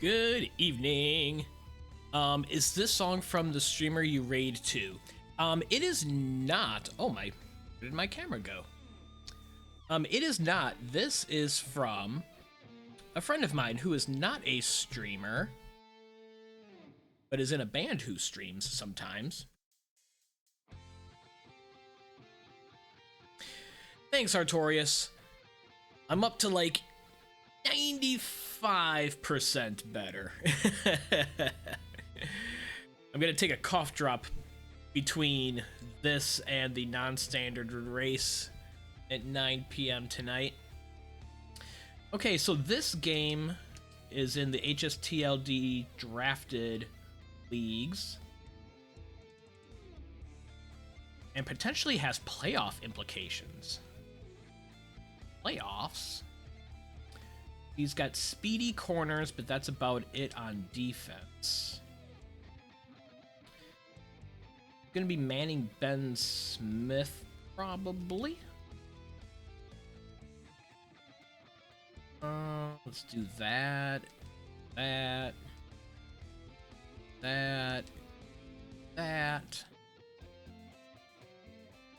Good evening. Is this song from the streamer you raid to? It is not. Oh my, where did my camera go? It is not. This is from a friend of mine who is not a streamer, but is in a band who streams sometimes. Thanks, Artorius. I'm up to like 95% better. I'm gonna take a cough drop between this and the non-standard race at 9 p.m. tonight. Okay, so this game is in the HSTL drafted leagues and potentially has playoff implications. Playoffs? He's got speedy corners, but that's about it on defense. Gonna be manning Ben Smith, probably. Let's do that.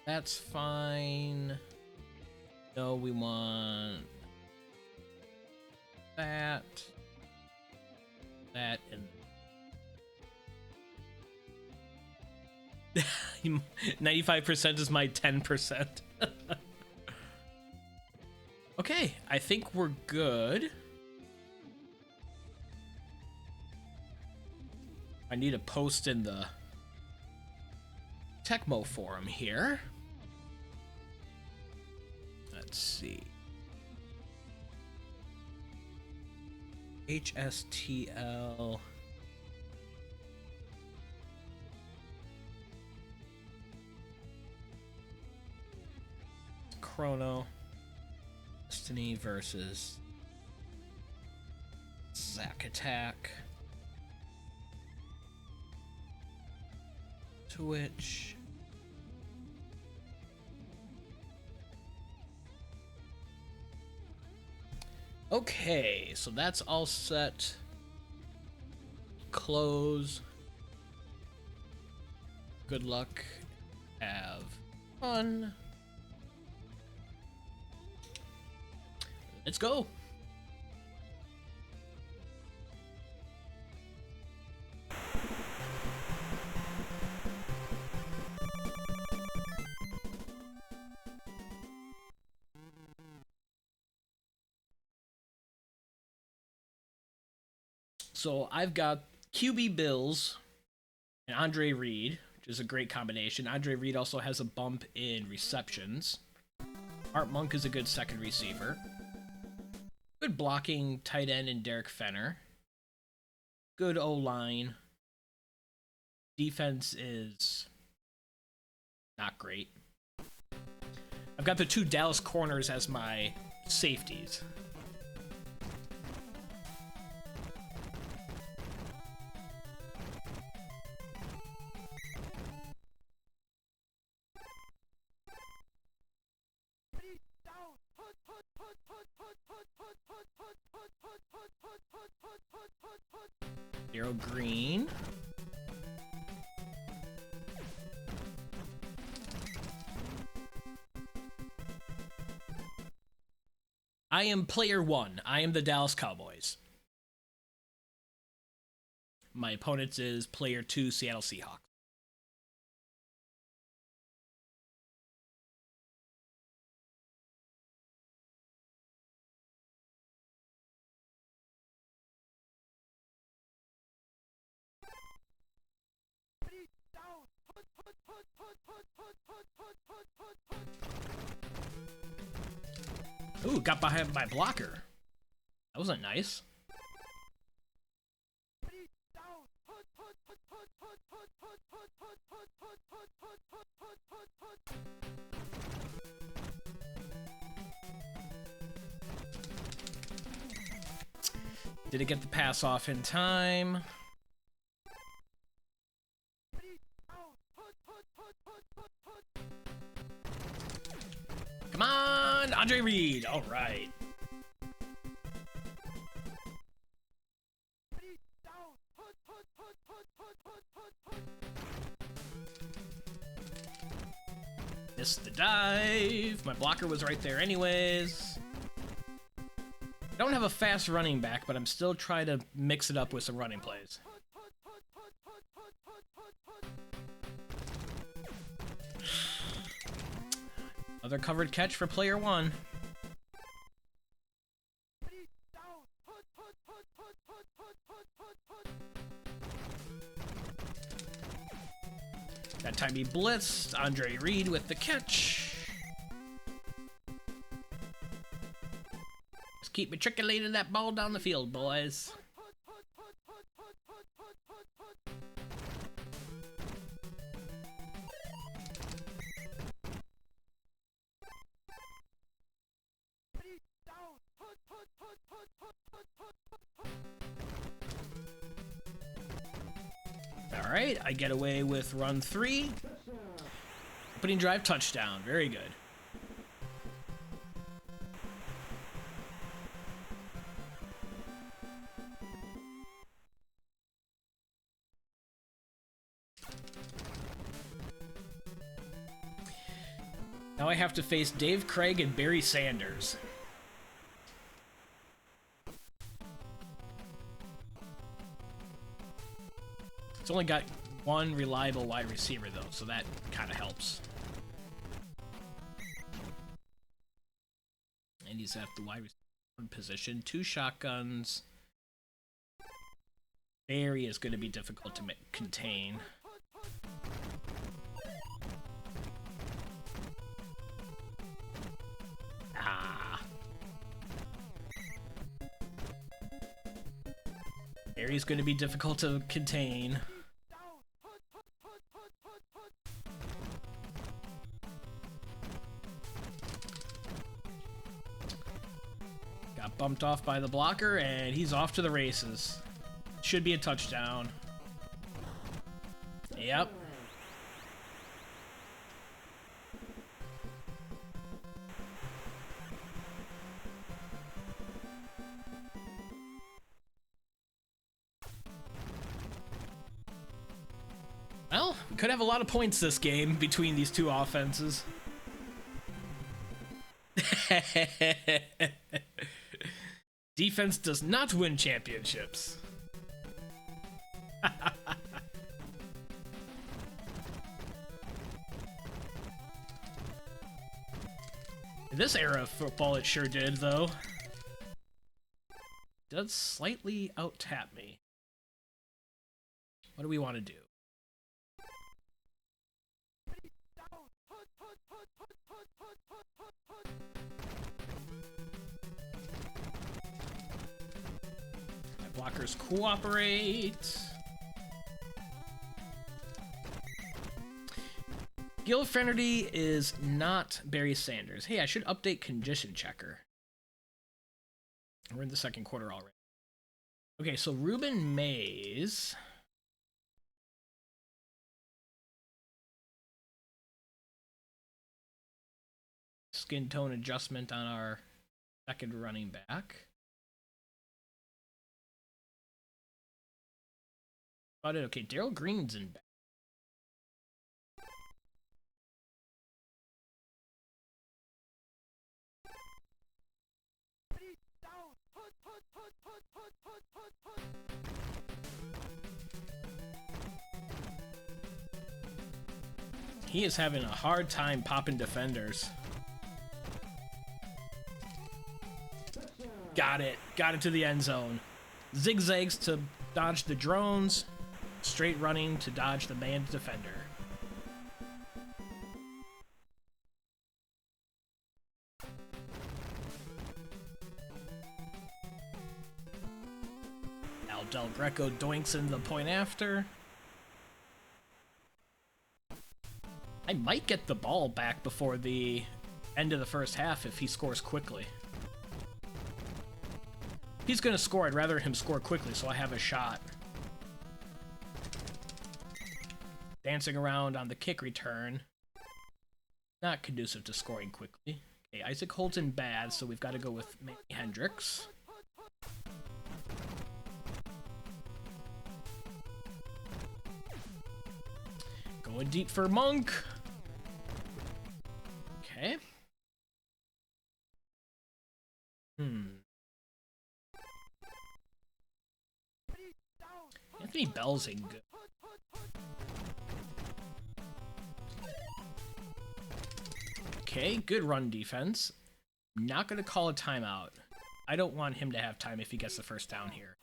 That's fine. No, we want that, and 95% is my 10%. Okay, I think we're good. I need a post in the Tecmo forum here. Let's see. HSTL. Chrono. Destiny versus Zack Attack. Twitch. Okay, so that's all set. Close. Good luck. Have fun. Let's go. So I've got QB Bills and Andre Reed, which is a great combination. Andre Reed also has a bump in receptions. Art Monk is a good second receiver. Good blocking tight end in Derek Fenner. Good O-line. Defense is not great. I've got the two Dallas corners as my safeties. Zero green. I am player one. I am the Dallas Cowboys. My opponent is player two, Seattle Seahawks. Ooh, got behind my blocker. That wasn't nice. Didn't get the pass off in time. Come on, Andre Reed. All right. Missed the dive. My blocker was right there anyways. I don't have a fast running back, but I'm still trying to mix it up with some running plays. Another covered catch for player one. That time he blitzed. Andre Reed with the catch. Just keep matriculating that ball down the field, boys. Alright, I get away with run 3. Opening drive touchdown. Very good. Now I have to face Dave Craig and Barry Sanders. It's only got one reliable wide receiver, though, so that kind of helps. And he's at the wide receiver position. 2 shotguns. Barry is going to be difficult to contain. Barry's going to be difficult to contain. Got bumped off by the blocker, and he's off to the races. Should be a touchdown. Yep. Well, we could have a lot of points this game between these two offenses. Defense does not win championships. In this era of football, it sure did, though. It does slightly out-tap me. What do we want to do? My blockers cooperate. Gil Fennerty is not Barry Sanders. Hey, I should update condition checker. We're in the second quarter already. Okay, so Ruben Mays. Skin tone adjustment on our second running back. About it. Okay, Daryl Green's in back. He is having a hard time popping defenders. Got it. Got it to the end zone. Zigzags to dodge the drones. Straight running to dodge the manned defender. Now Del Greco doinks in the point after. I might get the ball back before the end of the first half if he scores quickly. If he's going to score, I'd rather him score quickly so I have a shot. Dancing around on the kick return. Not conducive to scoring quickly. Okay, Isaac Holton bad, so we've got to go with Manny Hendricks. Going deep for Monk. Anthony Bellsing good. Okay, good run defense. Not gonna call a timeout. I don't want him to have time if he gets the first down here.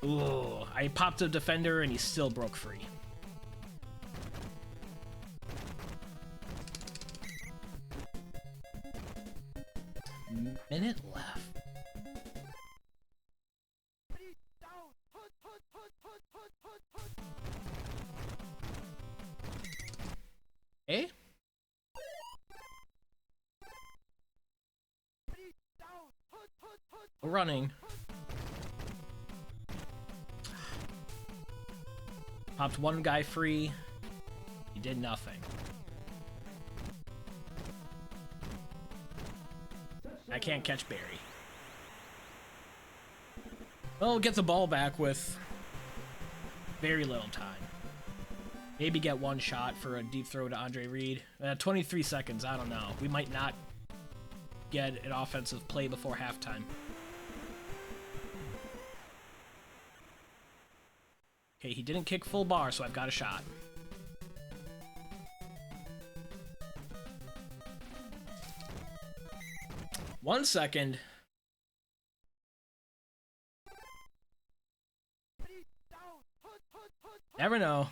Ooh, I popped a defender and he still broke free. Minute left. Okay. We're running. Popped one guy free. He did nothing. I can't catch Barry. Well, we'll get the ball back with very little time. Maybe get one shot for a deep throw to Andre Reed. 23 seconds, I don't know. We might not get an offensive play before halftime. Okay, he didn't kick full bar, so I've got a shot. One second. Never know.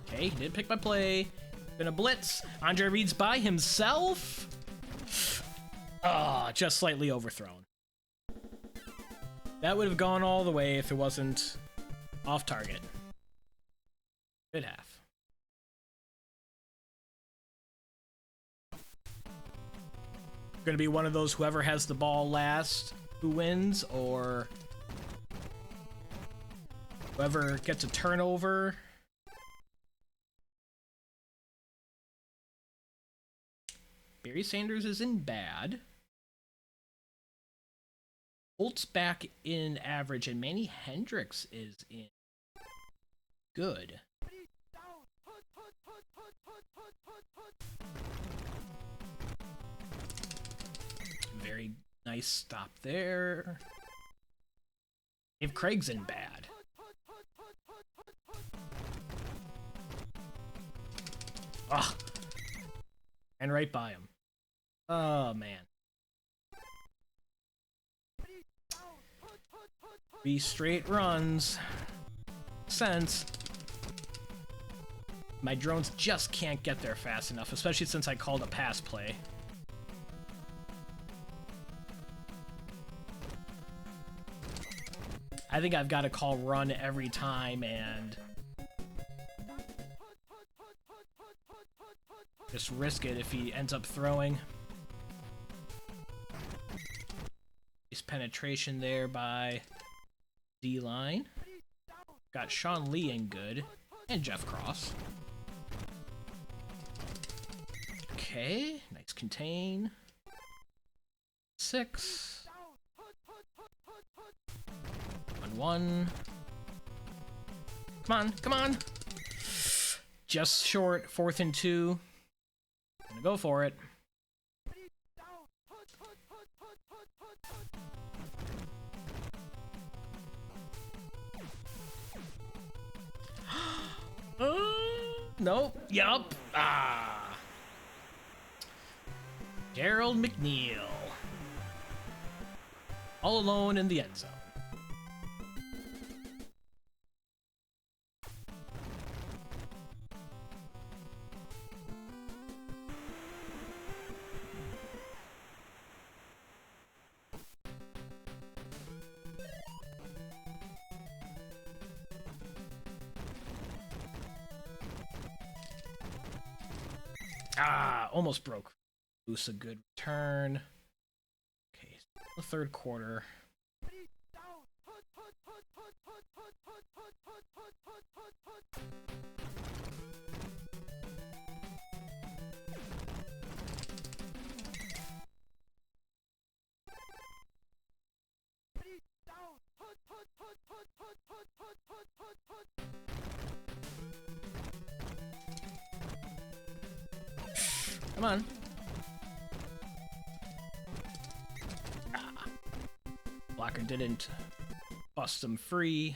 Okay, he did pick my play. Gonna blitz. Andre Reed's by himself. Ah, just slightly overthrown. That would have gone all the way if it wasn't off target. Good half. Gonna be one of those whoever has the ball last who wins, or whoever gets a turnover. Barry Sanders is in bad. Holt's back in average, and Manny Hendricks is in good. Very nice stop there. If Craig's in bad. Ugh. And right by him. Oh, man. 3 straight runs. Sense. My drones just can't get there fast enough, especially since I called a pass play. I think I've got to call run every time and just risk it if he ends up throwing. Nice penetration there by D-line. Got Sean Lee in good, and Jeff Cross. Okay, nice contain. 6. 1-1. Come on, come on. Just short, 4th and 2. Gonna go for it. Nope. Yup. Ah. Gerald McNeil. All alone in the end zone. Ah, almost broke loose. A good return. Okay, the 3rd quarter. Come on. Ah. Blocker didn't bust him free.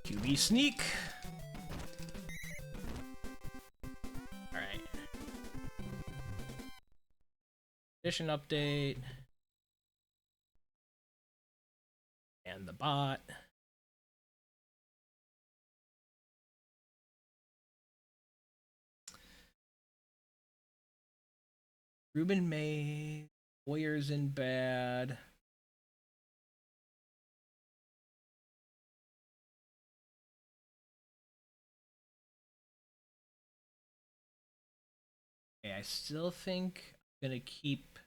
QB sneak. Alright. Mission update. And the bot. Ruben May. Warriors in bad. Okay, I still think I'm gonna keep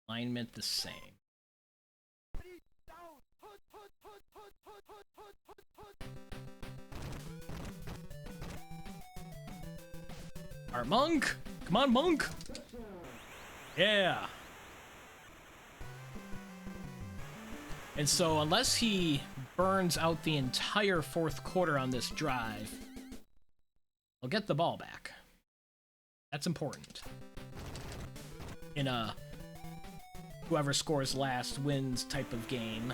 alignment the same. Our monk! Come on, monk! Yeah! And so, unless he burns out the entire fourth quarter on this drive, I'll get the ball back. That's important. In a whoever scores last wins type of game.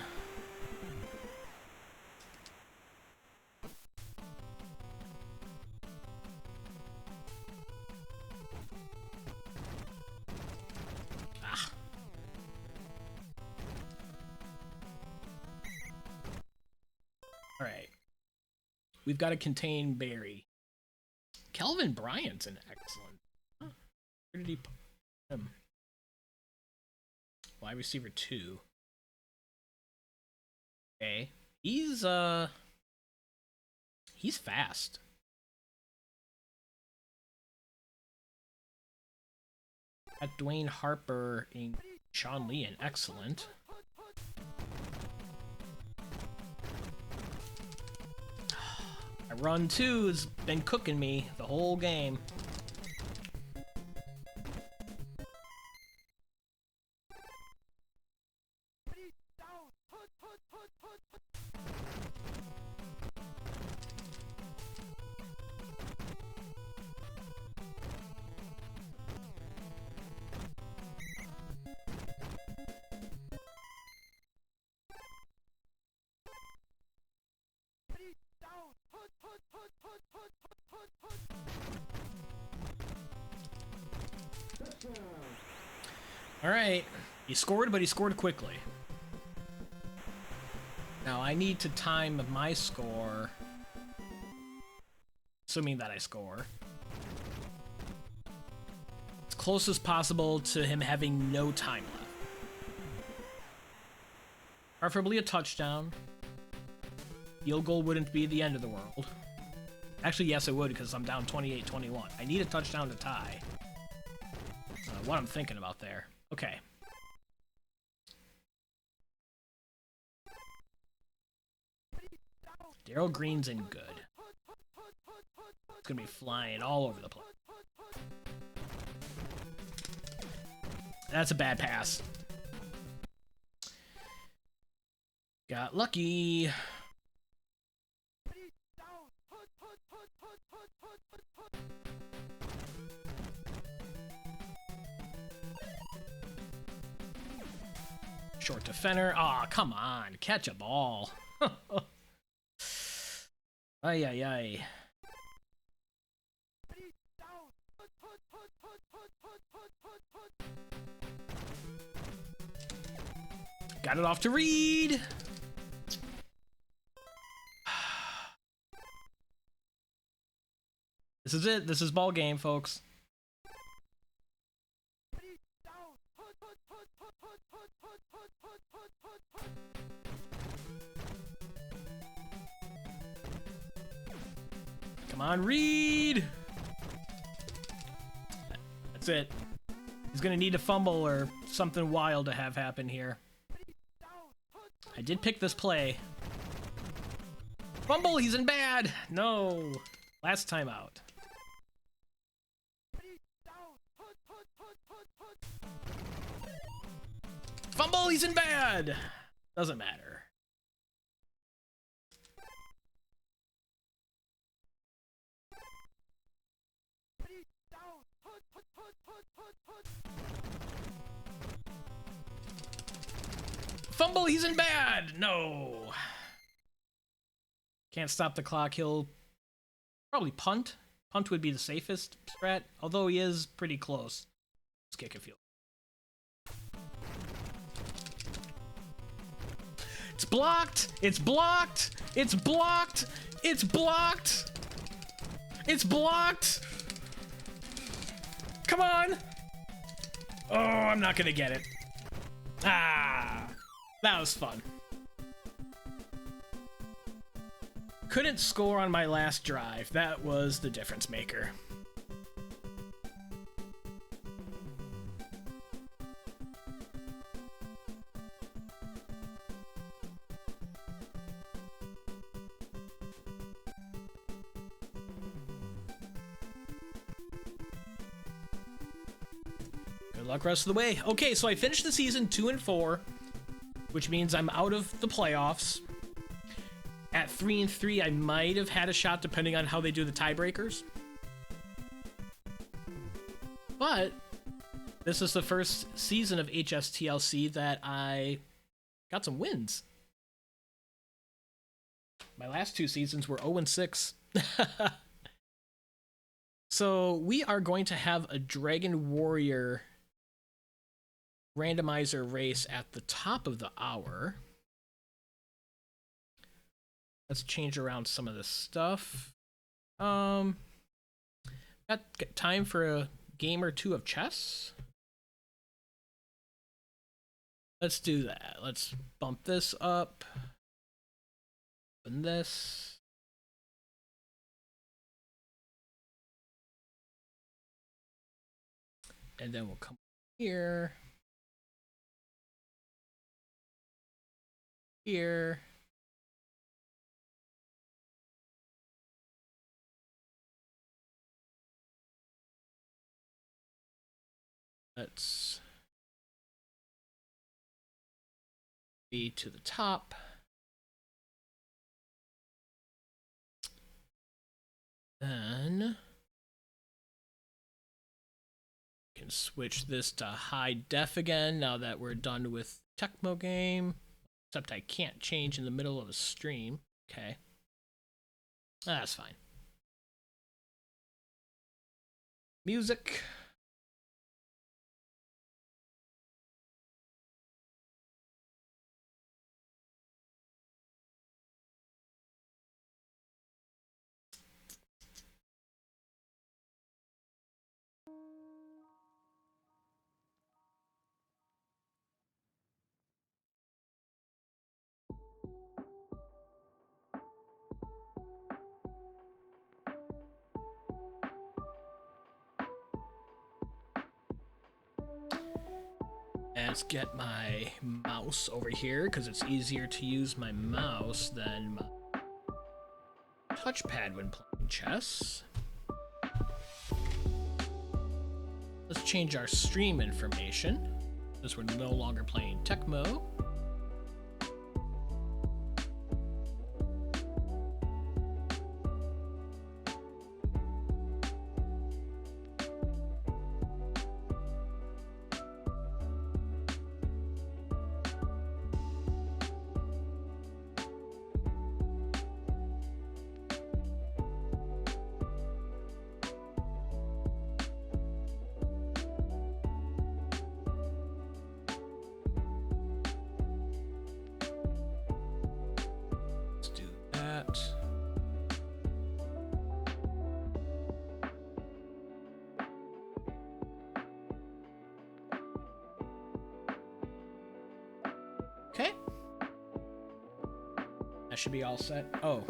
Ah. Alright. We've got to contain Barry. Kelvin Bryant's an excellent. Huh. Where did he put him? Wide receiver 2. Okay. He's fast. At Dwayne Harper and Sean Lee, an excellent. My run 2 has been cooking me the whole game. Alright, he scored, but he scored quickly. Now I need to time my score, assuming that I score, as close as possible to him having no time left. Preferably a touchdown. Field goal wouldn't be the end of the world. Actually, yes, it would, because I'm down 28-21. I need a touchdown to tie. What I'm thinking about there. Okay. Darryl Green's in good. It's gonna be flying all over the place. That's a bad pass. Got lucky. Short to Fenner. Aw, come on. Catch a ball. Ay, ay, ay. Got it off to Reed. This is it. This is ball game, folks. on, Reed! That's it. He's gonna need to fumble or something wild to have happen here. I did pick this play. Fumble, he's in bad! No! Last time out. Fumble, he's in bad! Doesn't matter. Fumble, he's in bad! No! Can't stop the clock, he'll probably punt. Punt would be the safest strat, although he is pretty close. Let's kick a field. It's blocked! It's blocked! It's blocked! It's blocked! It's blocked! Come on! Oh, I'm not gonna get it. Ah! That was fun. Couldn't score on my last drive. That was the difference maker. Good luck rest of the way. Okay, so I finished the season 2-4, which means I'm out of the playoffs. At 3-3, I might have had a shot depending on how they do the tiebreakers. But this is the first season of HSTLC that I got some wins. My last 2 seasons were 0-6. So we are going to have a Dragon Warrior randomizer race at the top of the hour. Let's change around some of this stuff. Got time for a game or two of chess? Let's do that. Let's bump this up. Open this. And then we'll come here. Here. Let's be to the top. Then can switch this to high def again now that we're done with Tecmo game. Except I can't change in the middle of a stream. Okay. That's fine. Music. Let's get my mouse over here because it's easier to use my mouse than my touchpad when playing chess. Let's change our stream information since we're no longer playing Tecmo. Okay. That should be all set. Oh.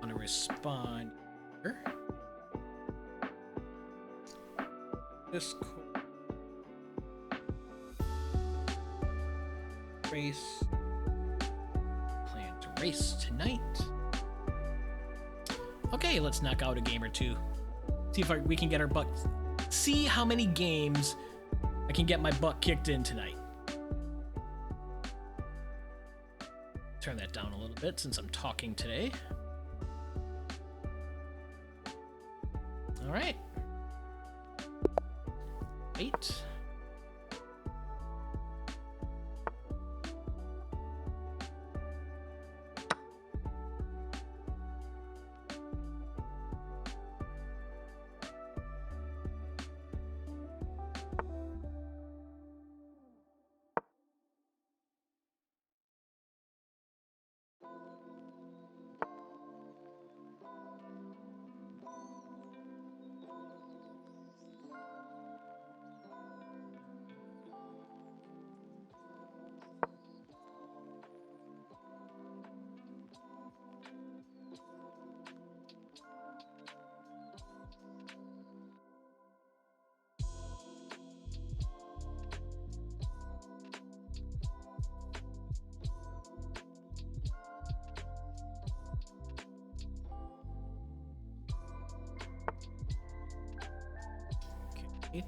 On a respond here. Discord. Race. Plan to race tonight. Okay, let's knock out a game or two. See if we can get our butt. See how many games I can get my butt kicked in tonight. Turn that down a little bit since I'm talking today. All right. Wait.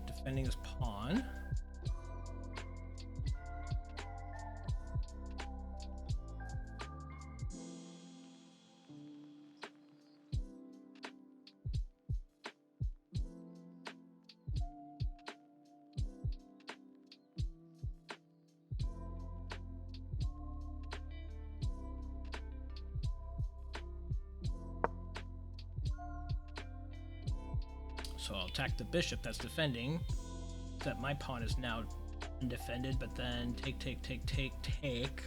Defending his pawn. So I'll attack the bishop that's defending. That my pawn is now undefended, but then take.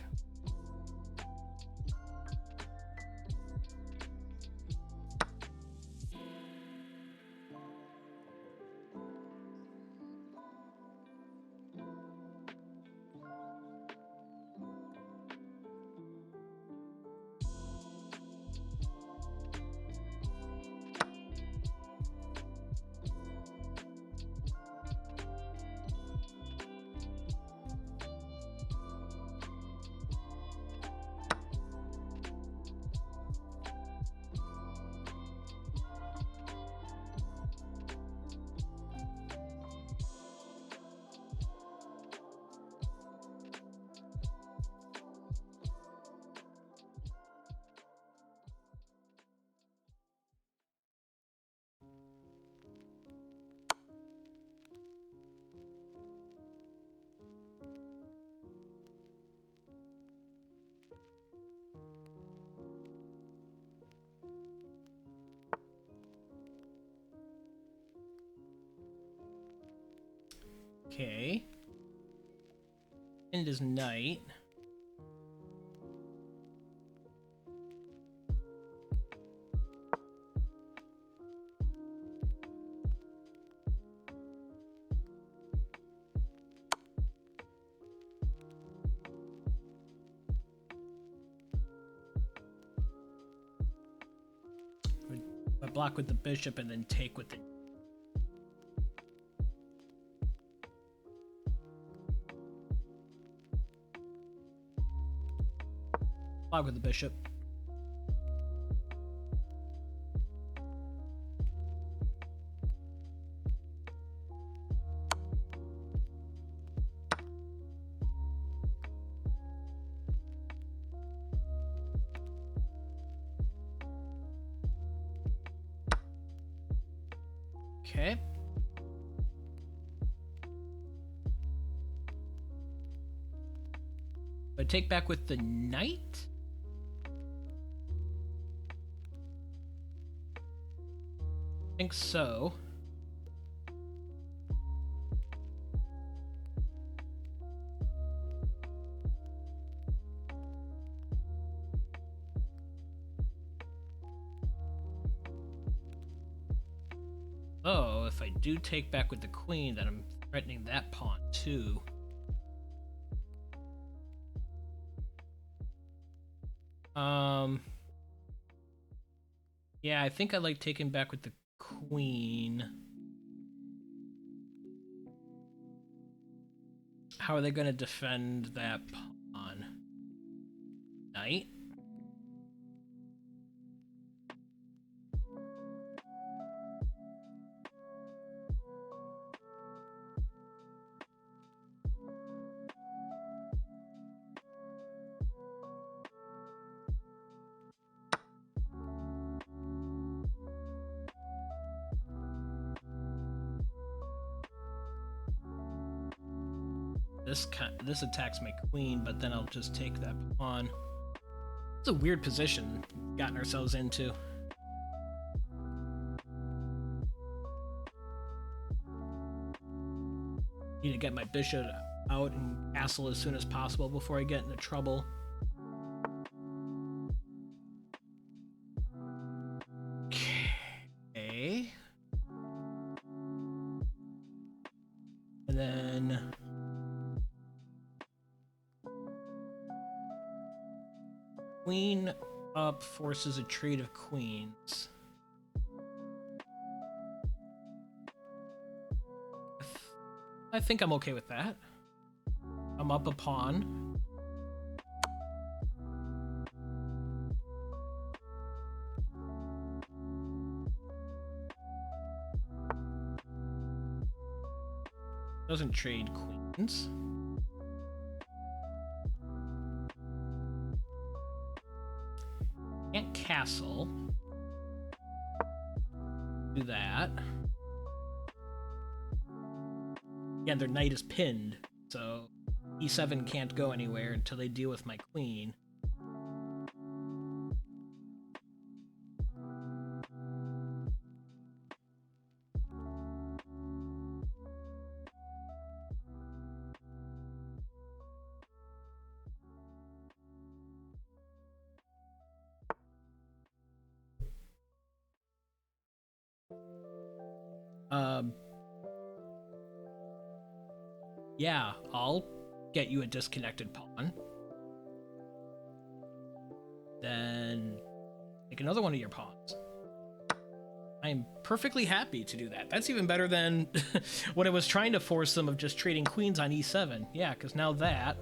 Okay. And his knight. I block with the bishop and then take with the. Block with the bishop. Okay. I take back with the knight. I think so. Oh, if I do take back with the queen, then I'm threatening that pawn too. Yeah, I think I like taking back with the queen. How are they going to defend that pawn? Knight? This attacks my queen, but then I'll just take that pawn. It's a weird position we've gotten ourselves into. Need to get my bishop out and castle as soon as possible before I get into trouble. Okay. And then queen up forces a trade of queens. I think I'm okay with that. I'm up a pawn. Doesn't trade queens. Can't castle. Do that. Again, their knight is pinned, so e7 can't go anywhere until they deal with my queen. Yeah, I'll get you a disconnected pawn. Then take another one of your pawns. I'm perfectly happy to do that. That's even better than what I was trying to force them of just trading queens on e7. Yeah, because now that.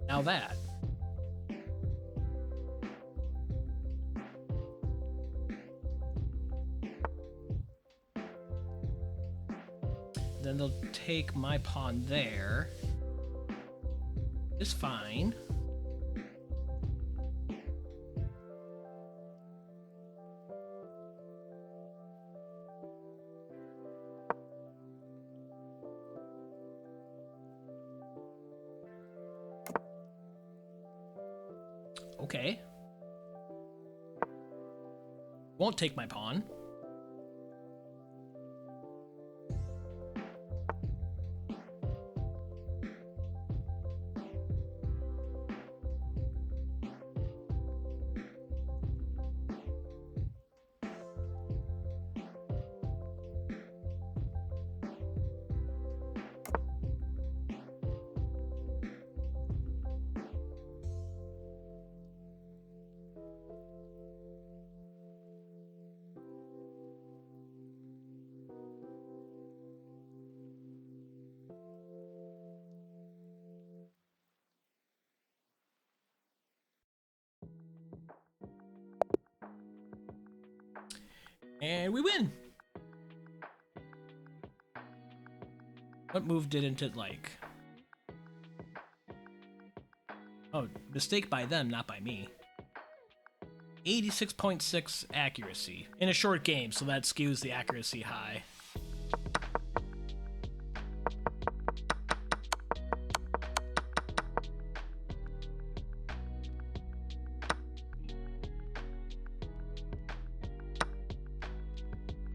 Now that. Then they'll take my pawn there. It's fine. Okay. Won't take my pawn. And we win! What move didn't it like? Oh, mistake by them, not by me. 86.6 accuracy. In a short game, so that skews the accuracy high.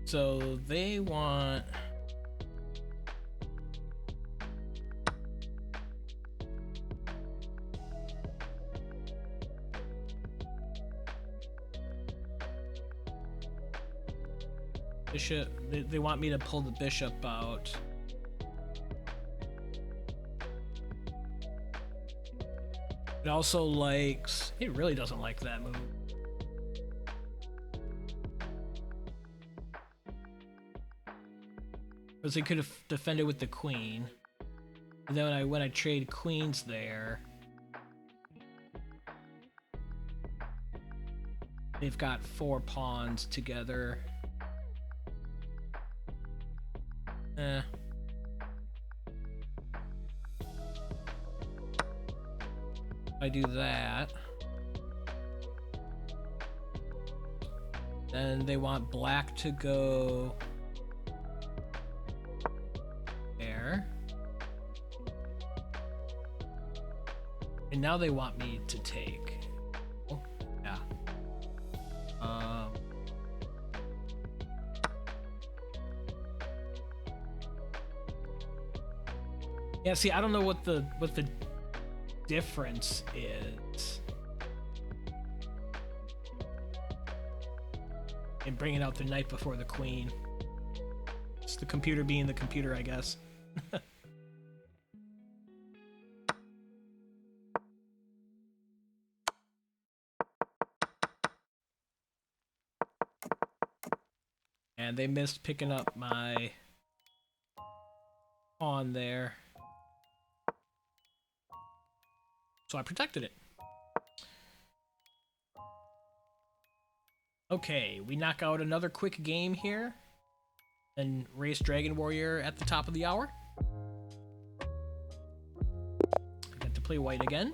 So they want... bishop, they want me to pull the bishop out. It also likes... it really doesn't like that move. Because they could have defended with the queen. And then when I trade queens there, they've got 4 pawns together. I do that. Then they want black to go there. And now they want me to take. Oh, yeah. Yeah, see, I don't know what the difference is in bringing out the knight before the queen. It's the computer being the computer, I guess. And they missed picking up my pawn there. So I protected it. Okay, we knock out another quick game here. Then race Dragon Warrior at the top of the hour. I get to play white again.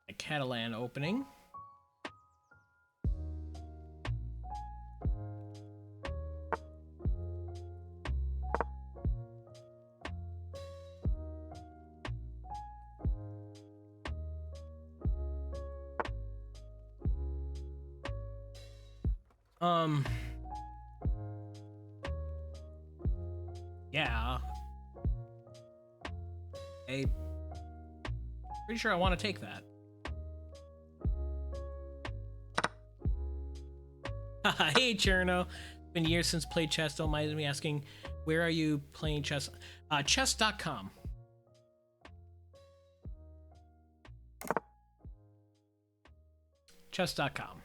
A Catalan opening. Yeah. Pretty sure I want to take that. Hey, Cherno. It's been years since played chess. Don't mind me asking, where are you playing chess? Chess.com. Chess.com.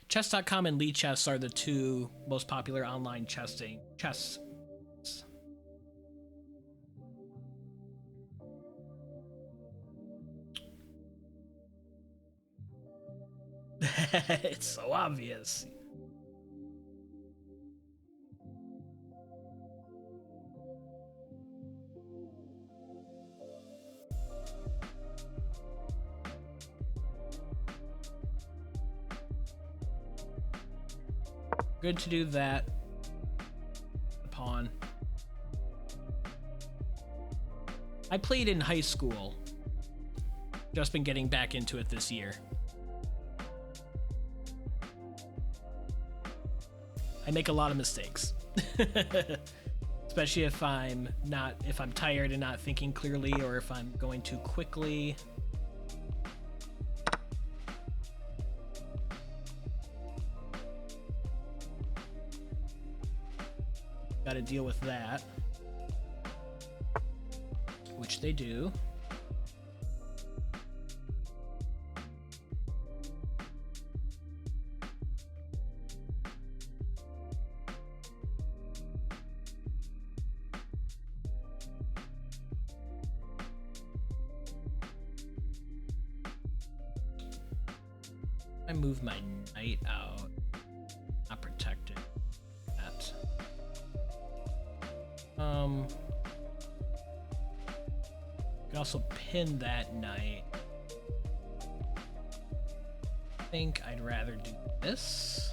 Chess.com and Lee Chess are the 2 most popular online chess. It's so obvious. Good to do that. The pawn. I played in high school. Just been getting back into it this year. I make a lot of mistakes. Especially if I'm tired and not thinking clearly, or if I'm going too quickly. Got to deal with that, which they do. I move my knight out, not protected. That. Can also pin that knight. I think I'd rather do this.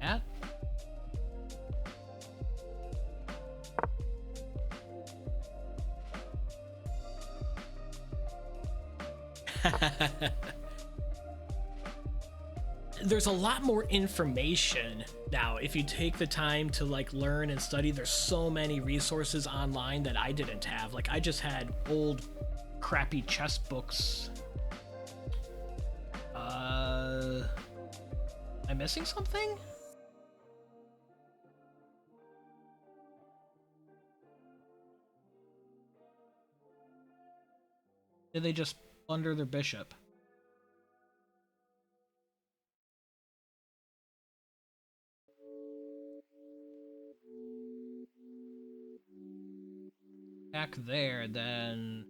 That. There's a lot more information now if you take the time to like learn and study. There's so many resources online that I didn't have. Like I just had old crappy chess books. Am I missing something? Did they just plunder their bishop? Back there, then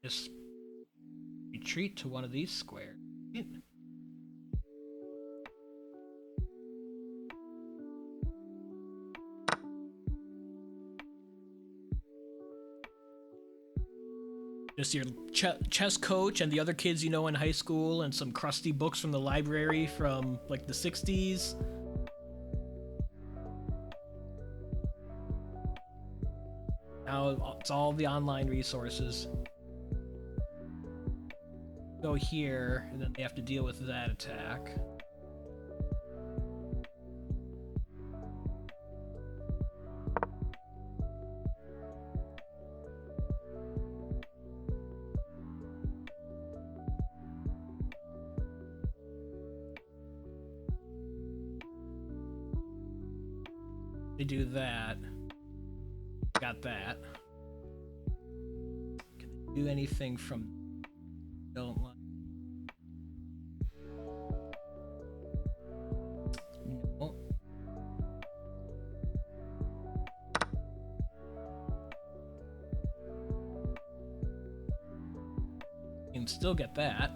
just retreat to one of these squares. Just your chess coach and the other kids you know in high school, and some crusty books from the library from like the 60s. Now it's all the online resources. Go here, and then they have to deal with that attack. They do that. Got that. Can they do anything from... Don't like... No. You can still get that.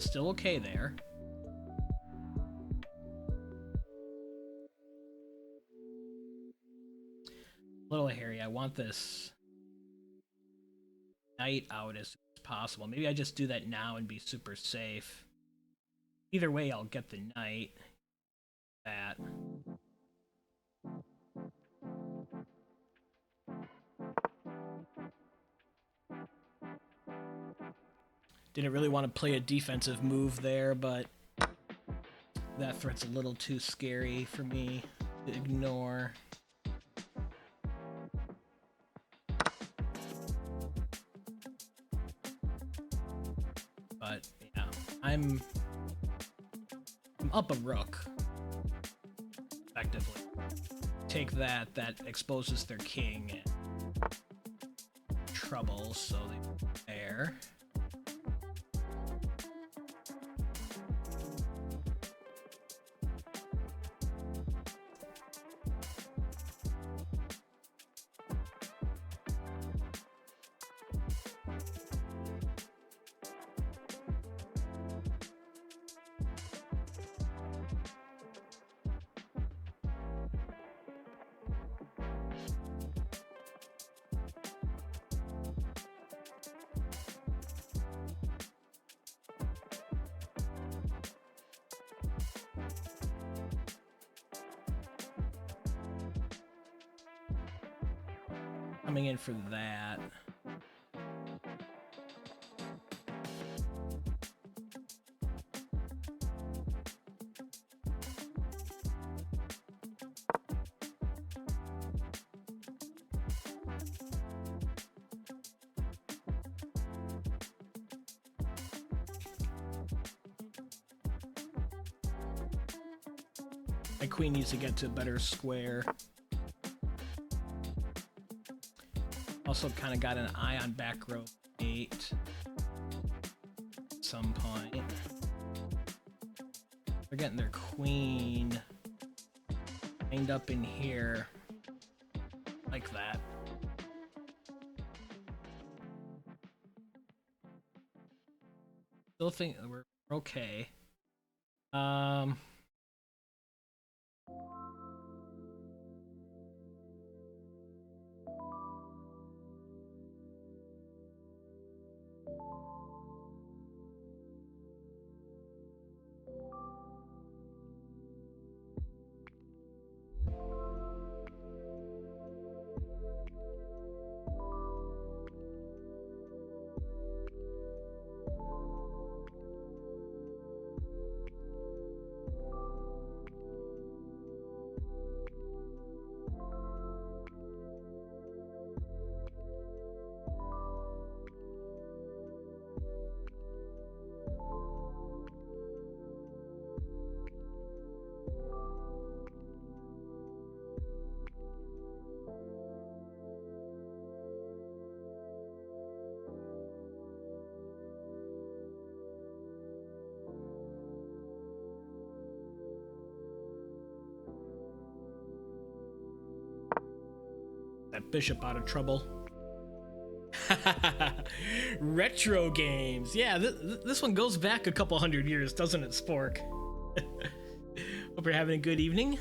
Still okay there. Little hairy, I want this knight out as soon as possible. Maybe I just do that now and be super safe. Either way, I'll get the knight. That. Didn't really want to play a defensive move there, but that threat's a little too scary for me to ignore. But yeah, I'm up a rook, effectively. Take that, that exposes their king and trouble, so they there. Coming in for that. My queen needs to get to a better square. Also kind of got an eye on back row 8 at some point. They're getting their queen hanged up in here like that. Still think we're okay. that bishop out of trouble. Retro games. Yeah, this one goes back a couple hundred years, doesn't it, Spork? Hope you're having a good evening.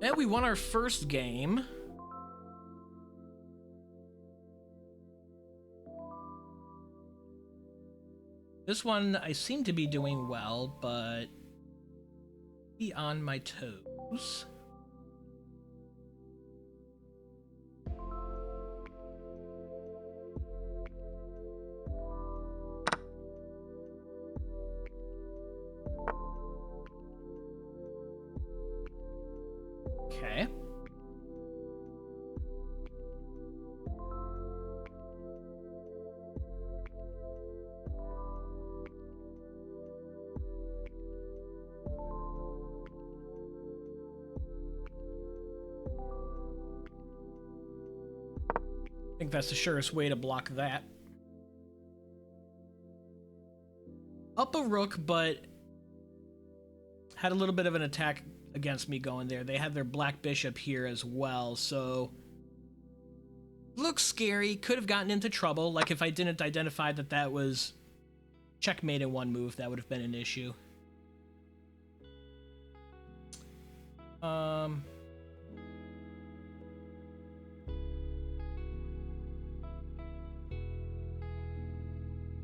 And we won our first game. This one I seem to be doing well, but be on my toes. Okay. I think that's the surest way to block that. Up a rook, but had a little bit of an attack against me going there. They had their black bishop here as well, so looks scary. Could have gotten into trouble. Like if I didn't identify that that was checkmate in one move, that would have been an issue.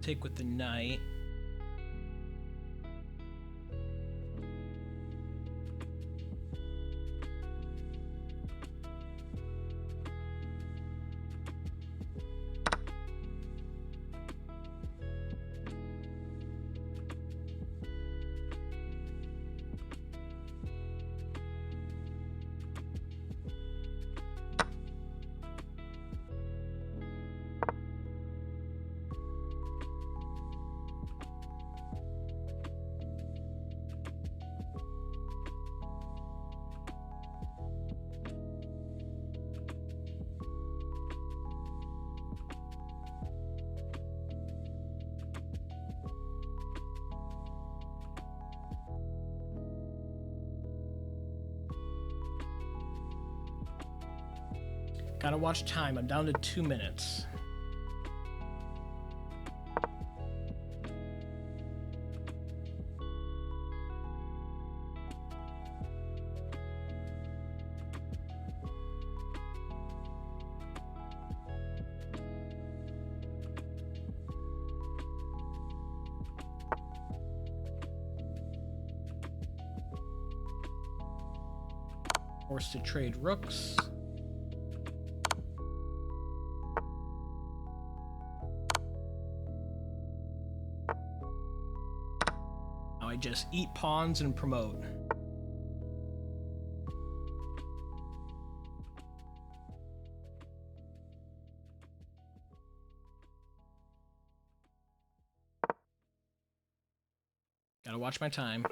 Take with the knight. Gotta watch time. I'm down to 2 minutes. Forced to trade rooks. I just eat pawns and promote. Gotta watch my time.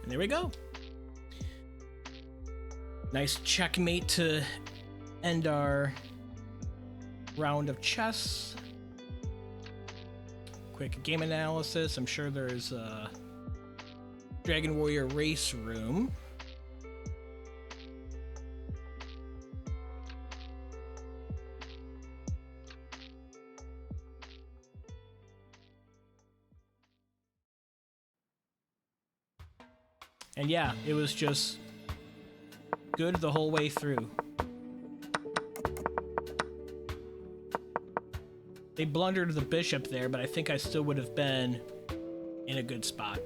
And there we go. Nice checkmate to end our round of chess. Quick game analysis. I'm sure there's a Dragon Warrior race room. And yeah, it was just good the whole way through. They blundered the bishop there, but I think I still would have been in a good spot.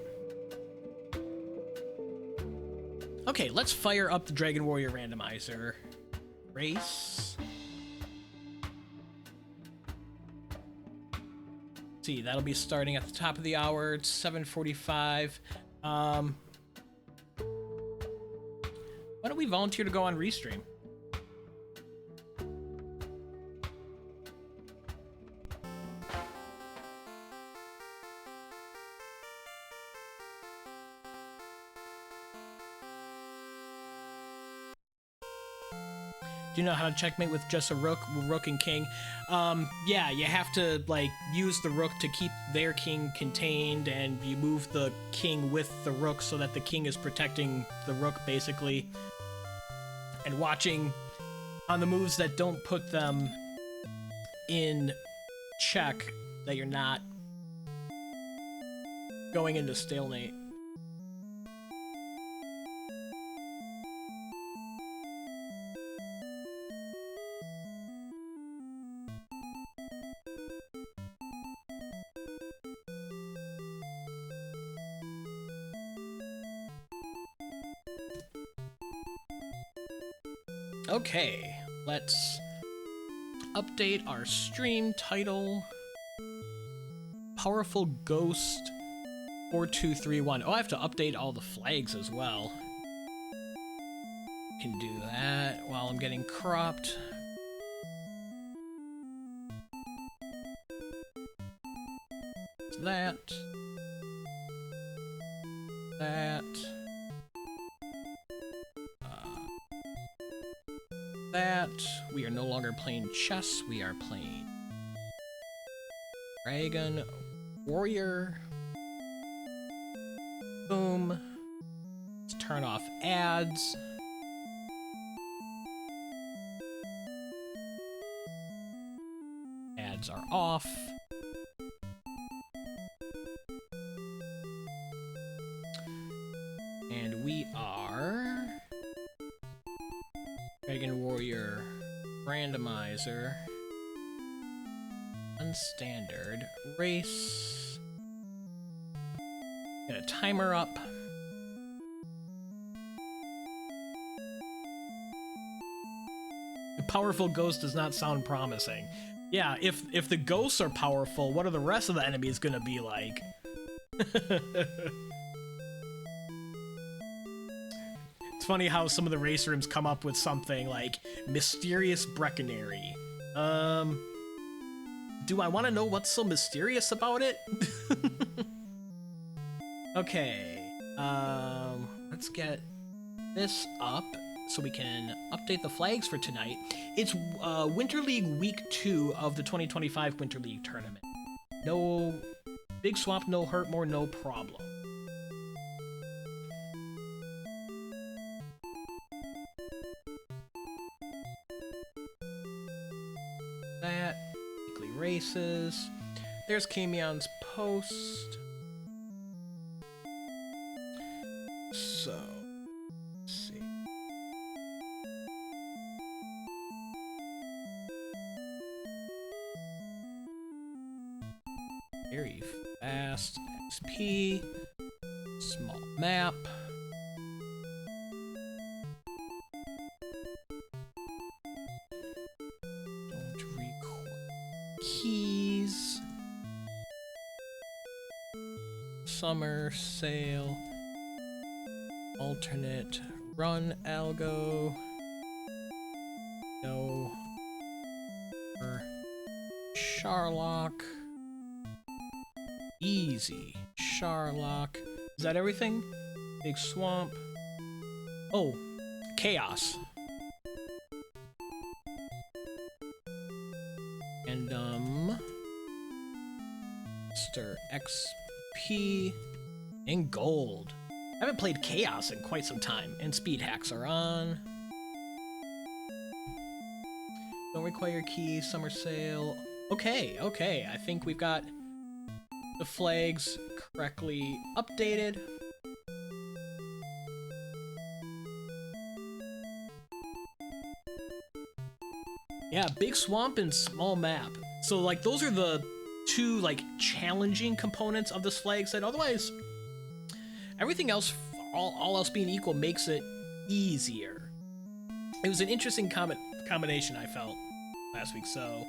Okay, let's fire up the Dragon Warrior randomizer. Race. Let's see, that'll be starting at the top of the hour. It's 7:45. Why don't we volunteer to go on Restream? Do you know how to checkmate with just a rook and king? Yeah, you have to, like, use the rook to keep their king contained, and you move the king with the rook so that the king is protecting the rook, basically. And watching on the moves that don't put them in check, that you're not going into stalemate. Okay, let's update our stream title. Powerful Ghost 4231. Oh, I have to update all the flags as well. Can do that while I'm getting cropped. That. That. That. We are no longer playing chess, we are playing Dragon Warrior. Boom. Let's turn off ads. Ads are off. And we are Dragon Warrior Randomizer, Unstandard, Race. Get a timer up. The powerful ghost does not sound promising. Yeah, if the ghosts are powerful, what are the rest of the enemies gonna be like? It's funny how some of the race rooms come up with something like Mysterious Brecconary. Do I want to know what's so mysterious about it? Okay, let's get this up so we can update the flags for tonight. It's Winter League Week 2 of the 2025 Winter League Tournament. No big swap, no hurt more, no problem. That, weekly races. There's Kamion's post. So, let's see. Very fast XP. Small map. Don't record keys. Summer sale. Alternate run algo. No. Sharlock. Easy Sharlock. Is that everything? Big swamp. Oh, chaos. And Mr. XP and gold. I haven't played chaos in quite some time, and speed hacks are on. Don't require keys, summer sale. Okay, okay, I think we've got the flags correctly updated. Yeah, big swamp and small map. So like those are the two like challenging components of this flag set. Otherwise, everything else, all else being equal, makes it easier. It was an interesting combination I felt last week, so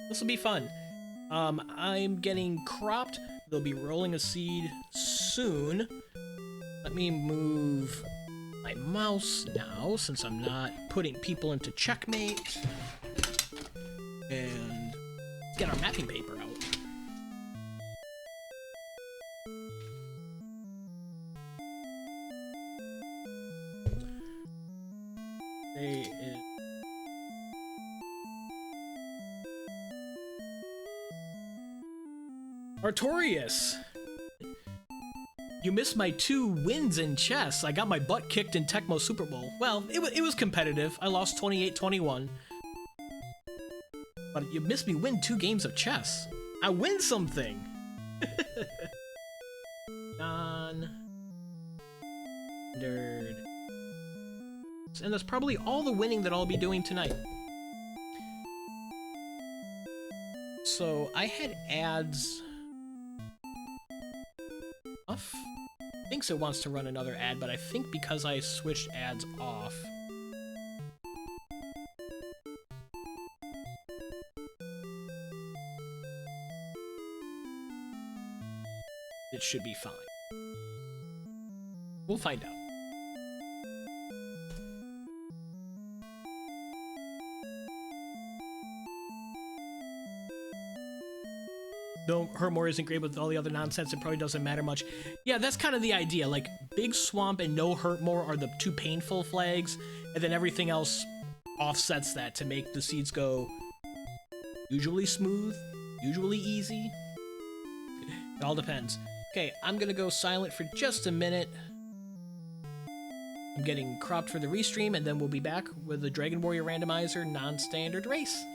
this will be fun. I'm getting cropped. They'll be rolling a seed soon. Let me move my mouse now, since I'm not putting people into checkmate. And get our mapping paper out. Artorius! You missed my 2 wins in chess. I got my butt kicked in Tecmo Super Bowl. Well, it was competitive. I lost 28-21. But you missed me win 2 games of chess. I win something! Non-standard. And that's probably all the winning that I'll be doing tonight. So, I had ads off. Thinks it wants to run another ad, but I think because I switched ads off, it should be fine. We'll find out. No, Hermore isn't great with all the other nonsense. It probably doesn't matter much. Yeah, that's kind of the idea. Like, Big Swamp and No Hurtmore are the 2 painful flags, and then everything else offsets that to make the seeds go usually smooth, usually easy. It all depends. Okay, I'm gonna go silent for just a minute. I'm getting cropped for the restream, and then we'll be back with the Dragon Warrior Randomizer non-standard race.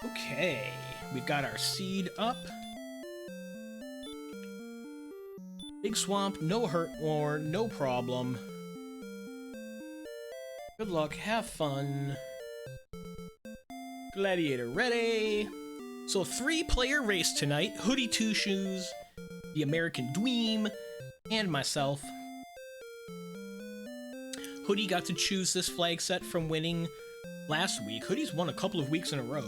Okay, we've got our seed up. Big swamp, no hurt more, no problem. Good luck, have fun. Gladiator ready. So 3-player race tonight. Hoodie Two Shoes, the American Dweem, and myself. Hoodie got to choose this flag set from winning last week. Hoodie's won a couple of weeks in a row.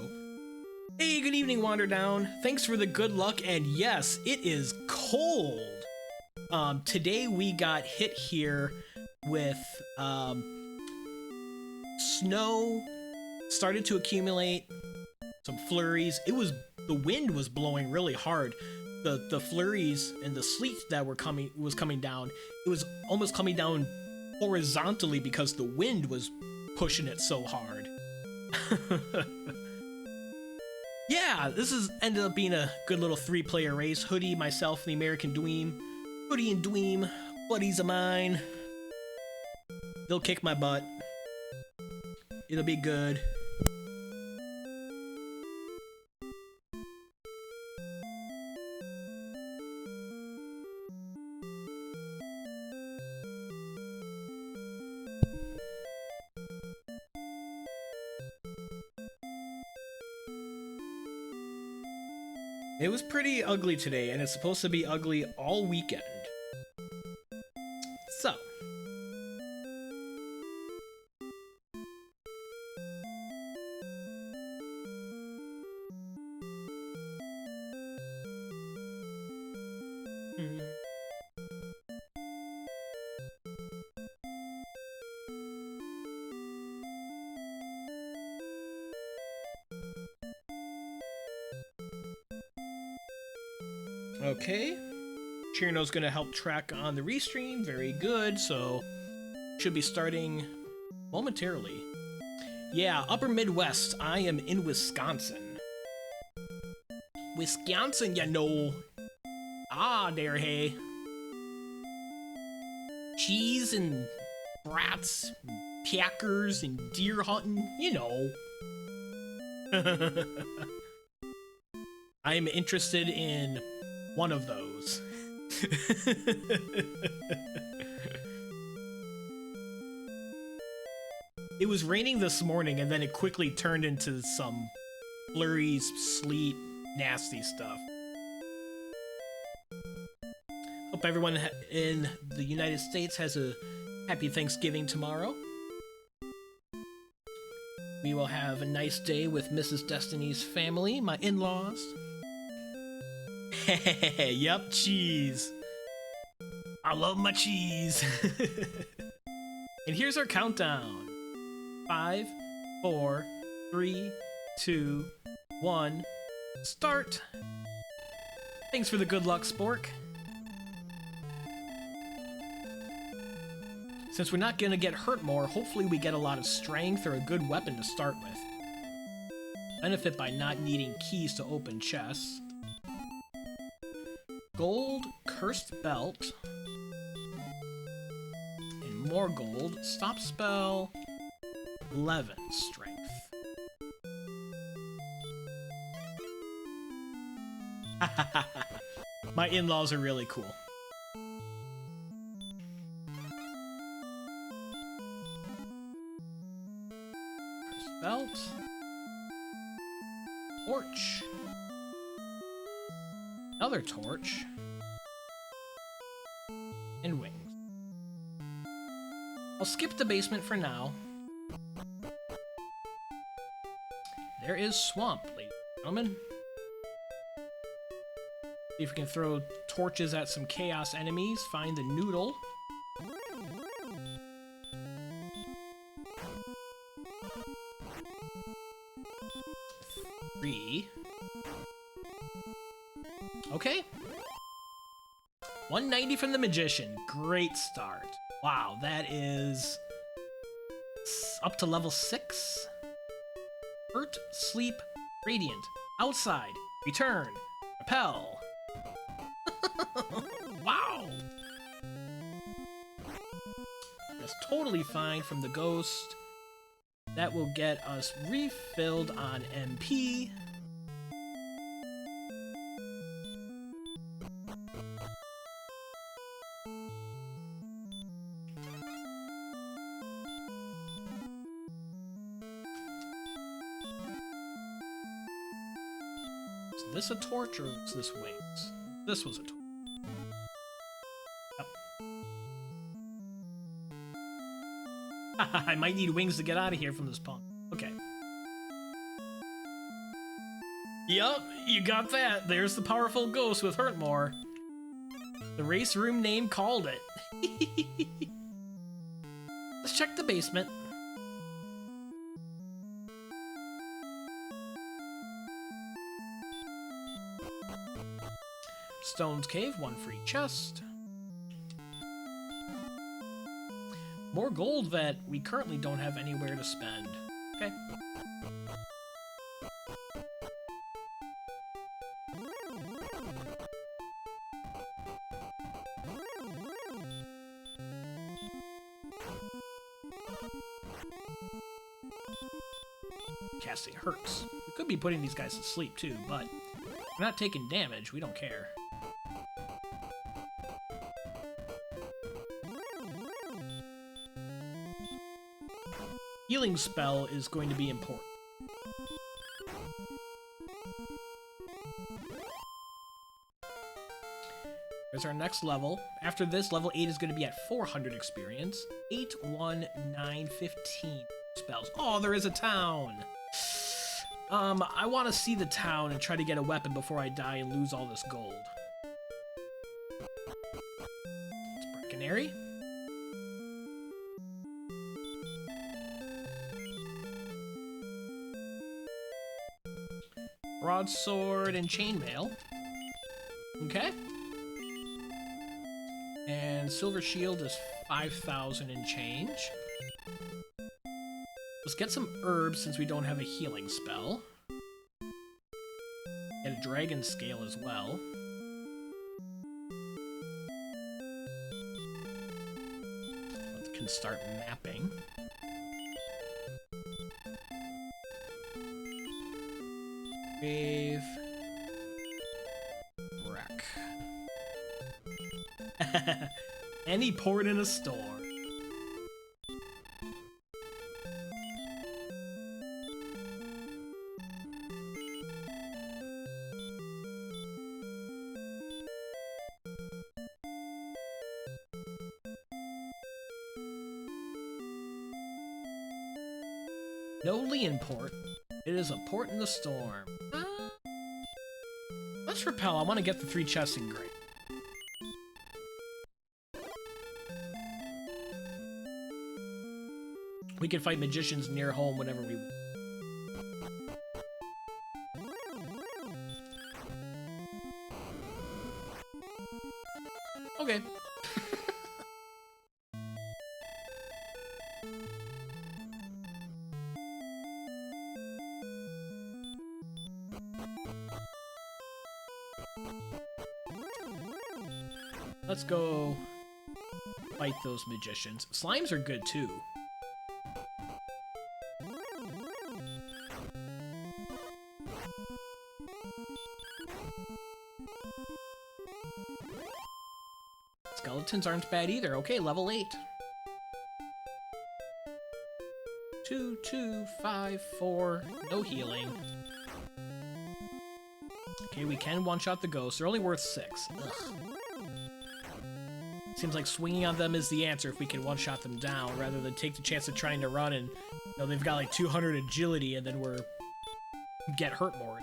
Hey, good evening, Wander Down. Thanks for the good luck, and yes, it is cold. Today we got hit here with snow, started to accumulate, some flurries. The wind was blowing really hard. The flurries and the sleet that was coming down, it was almost coming down horizontally because the wind was pushing it so hard. Yeah, this ended up being a good little 3-player race. Hoodie, myself, and the American Dweem. Hoodie and Dweem, buddies of mine. They'll kick my butt. It'll be good. It was pretty ugly today, and it's supposed to be ugly all weekend. So. Okay, Chirno's gonna help track on the restream, very good, so should be starting momentarily. Yeah, Upper Midwest, I am in Wisconsin. Wisconsin, you know. Ah, there, hey. Cheese and brats, and packers and deer hunting, you know. I am interested in one of those. It was raining this morning and then it quickly turned into some flurries, sleet, nasty stuff. Hope everyone in the United States has a happy Thanksgiving tomorrow. We will have a nice day with Mrs. Destiny's family, my in-laws. Yup, cheese. I love my cheese. And here's our countdown. 5, 4, 3, 2, 1, start. Thanks for the good luck, Spork. Since we're not gonna get hurt more, hopefully we get a lot of strength or a good weapon to start with. Benefit by not needing keys to open chests. Gold, cursed belt, and more gold. Stop spell, 11 strength. My in-laws are really cool. Cursed belt, torch. Another torch. And wings. I'll skip the basement for now. There is swamp, ladies and gentlemen. See if we can throw torches at some chaos enemies. Find the noodle. Three. Okay. 190 from the Magician. Great start. Wow, that is up to level 6. Hurt, sleep, radiant, outside, return, repel. Wow. That's totally fine from the ghost. That will get us refilled on MP. this a torch or is this wings? This was a torch. Yep. I might need wings to get out of here from this pond. Okay. Yup, you got that. There's the powerful ghost with Hurtmore. The race room name called it. Let's check the basement. Stone's Cave, 1 free chest. More gold that we currently don't have anywhere to spend. Okay. Casting hurts. We could be putting these guys to sleep too, but we're not taking damage. We don't care. Healing spell is going to be important. There's our next level. After this, level 8 is going to be at 400 experience. 8, 1, 9, 15 spells. Oh, there is a town! I want to see the town and try to get a weapon before I die and lose all this gold. It's Brackenary. Broadsword and chainmail. Okay. And silver shield is 5,000 and change. Let's get some herbs since we don't have a healing spell. Get a dragon scale as well. We can start mapping. Wave. Wreck. Any port in a store. No Leon port. It is a port in the storm. Let's repel. I want to get the 3 chests in great. We can fight magicians near home whenever we want. Okay. Let's go fight those magicians. Slimes are good too. Skeletons aren't bad either. Okay, level 8. 2, 2, 5, 4. No healing. Okay, we can one-shot the ghosts. They're only worth 6. Ugh. Seems like swinging on them is the answer if we can one-shot them down, rather than take the chance of trying to run and, you know, they've got like 200 agility and then we're get hurt more.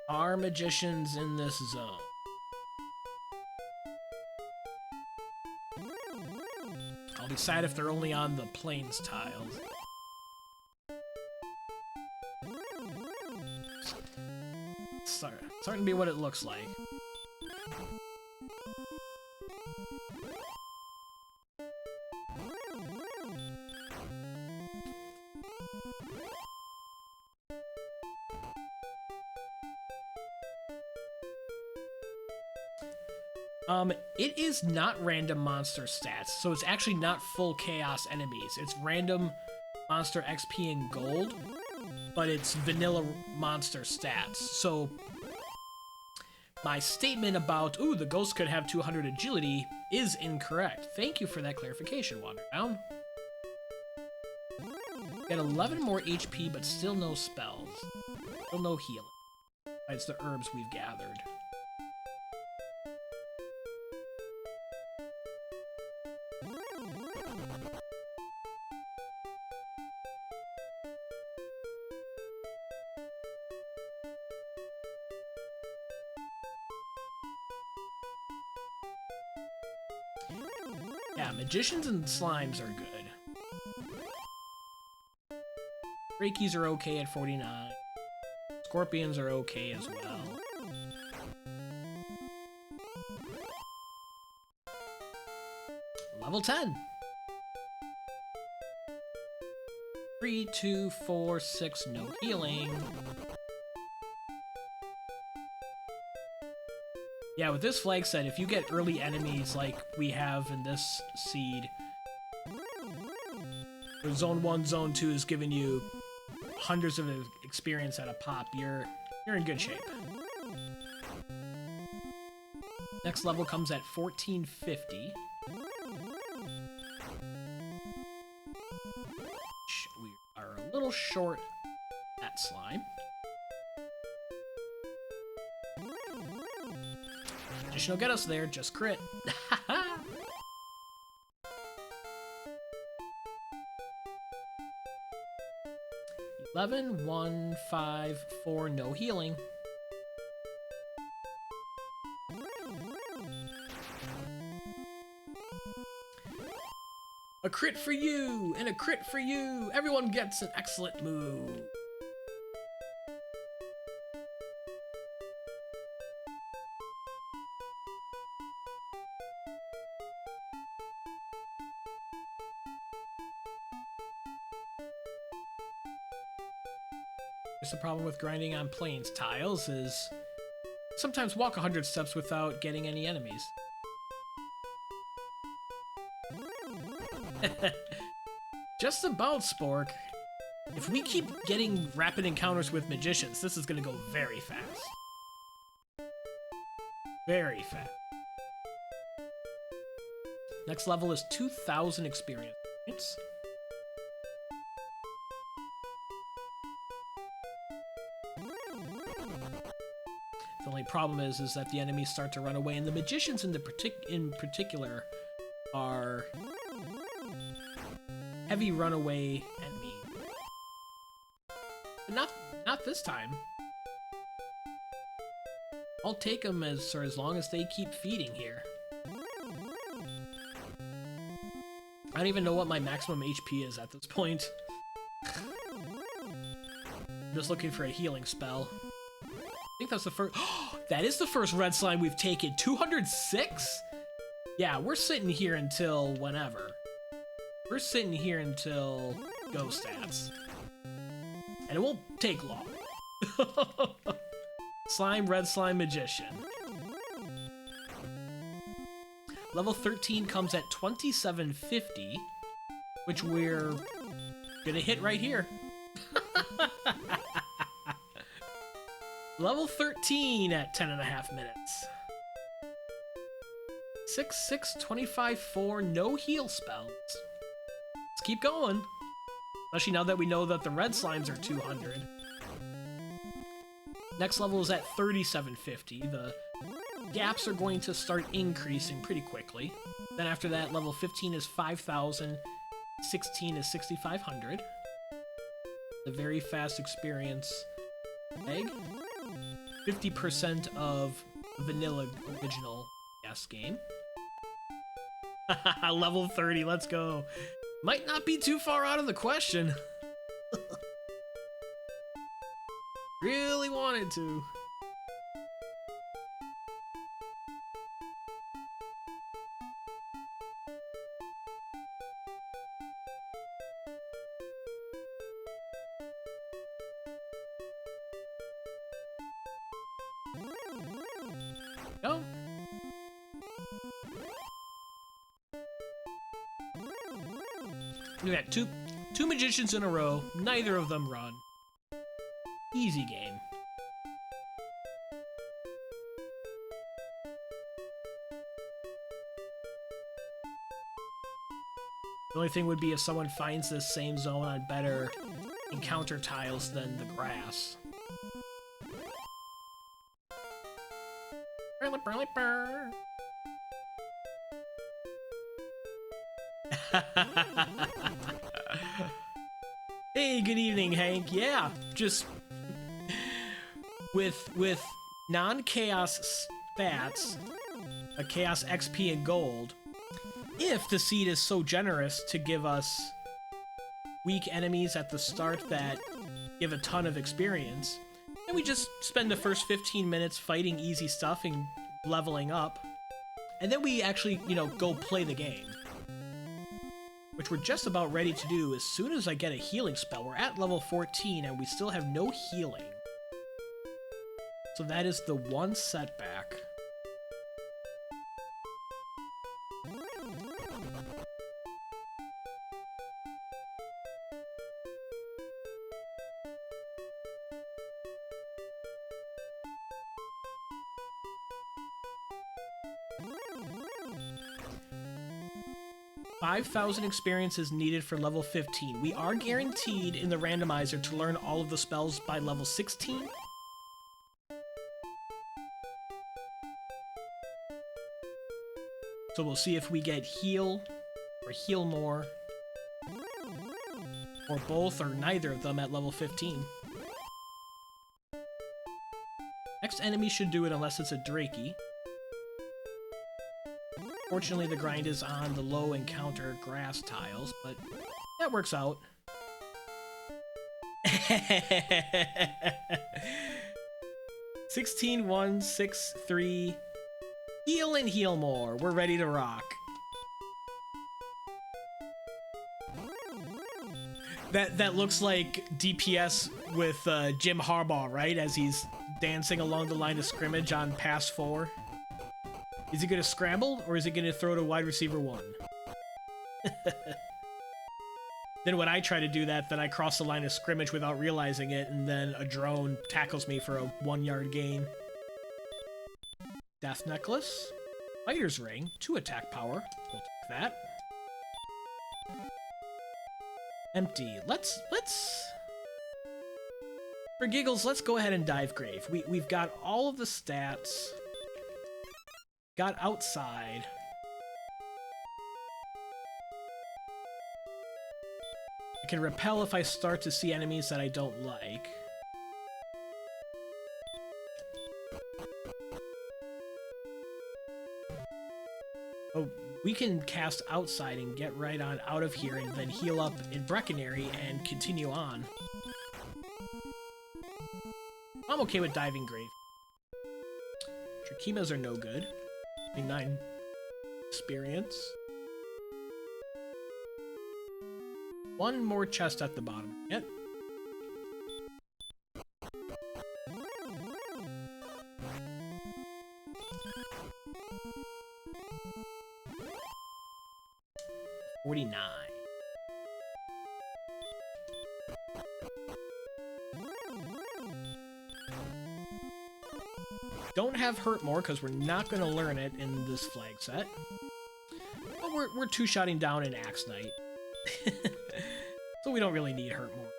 Are magicians in this zone? I'll be sad if they're only on the plains tiles. Starting to be what it looks like. It is not random monster stats, so it's actually not full chaos enemies. It's random monster XP and gold, but it's vanilla monster stats. So my statement about, ooh, the ghost could have 200 agility is incorrect. Thank you for that clarification, Wanderdown. Get 11 more HP, but still no spells. Still no healing. Besides the herbs we've gathered. Yeah, magicians and slimes are good. Reikis are okay at 49. Scorpions are okay as well. Level 10. 3, 2, 4, 6, no healing. Yeah, with this flag set, if you get early enemies like we have in this seed, where Zone 1, Zone 2 is giving you hundreds of experience at a pop, you're in good shape. Next level comes at 1450. We are a little short at slime. Magician will get us there, just crit. 11, 1, 5, 4, no healing. A crit for you, and a crit for you. Everyone gets an excellent move. The problem with grinding on plains tiles is sometimes walk 100 steps without getting any enemies. Just about, Spork. If we keep getting rapid encounters with magicians, this is gonna go very fast. Very fast. Next level is 2,000 experience points. The only problem is that the enemies start to run away, and the magicians in particular are heavy runaway enemy. But not this time. I'll take them as long as they keep feeding here. I don't even know what my maximum HP is at this point. I'm just looking for a healing spell. I think that's the first. That is the first red slime we've taken. 206? Yeah, we're sitting here until whenever. We're sitting here until go stats. And it won't take long. Slime, red slime, magician. Level 13 comes at 2750, which we're gonna hit right here. Level 13 at 10.5 minutes. 6, 6, 25, 4, no heal spells. Let's keep going. Especially now that we know that the red slimes are 200. Next level is at 3750. The gaps are going to start increasing pretty quickly. Then after that, level 15 is 5,000. 16 is 6,500. The very fast experience egg. 50% of vanilla original yes game. Level 30, let's go. Might not be too far out of the question. Really wanted to. Go. We got two magicians in a row. Neither of them run. Easy game. The only thing would be if someone finds this same zone on better encounter tiles than the grass. Hey, good evening, Hank. Yeah, just with non-chaos stats, a chaos XP and gold, if the seed is so generous to give us weak enemies at the start that give a ton of experience, and we just spend the first 15 minutes fighting easy stuff and leveling up, and then we actually, you know, go play the game. Which we're just about ready to do as soon as I get a healing spell. We're at level 14 and we still have no healing. So that is the one setback. $5,000 experience is needed for level 15. We are guaranteed in the randomizer to learn all of the spells by level 16. So we'll see if we get heal, or heal more, or both, or neither of them at level 15. Next enemy should do it unless it's a Drakey. Fortunately, the grind is on the low encounter grass tiles, but that works out. 16, 1, 6, 3. Heal and heal more. We're ready to rock. That looks like DPS with Jim Harbaugh, right? As he's dancing along the line of scrimmage on pass 4. Is he going to scramble, or is he going to throw to wide receiver 1? Then when I try to do that, then I cross the line of scrimmage without realizing it, and then a drone tackles me for a 1-yard gain. Death Necklace. Fighter's Ring. 2 attack power. We'll take that. Empty. Let's... For giggles, let's go ahead and dive grave. We've got all of the stats... Got outside. I can repel if I start to see enemies that I don't like. Oh, we can cast outside and get right on out of here and then heal up in Brecconary and continue on. I'm okay with diving grave. Trachemas are no good. 9 experience. 1 more chest at the bottom. Yep. $49. Don't have Hurt More, because we're not going to learn it in this flag set. But we're two-shotting down an Axe Knight. So we don't really need Hurt More.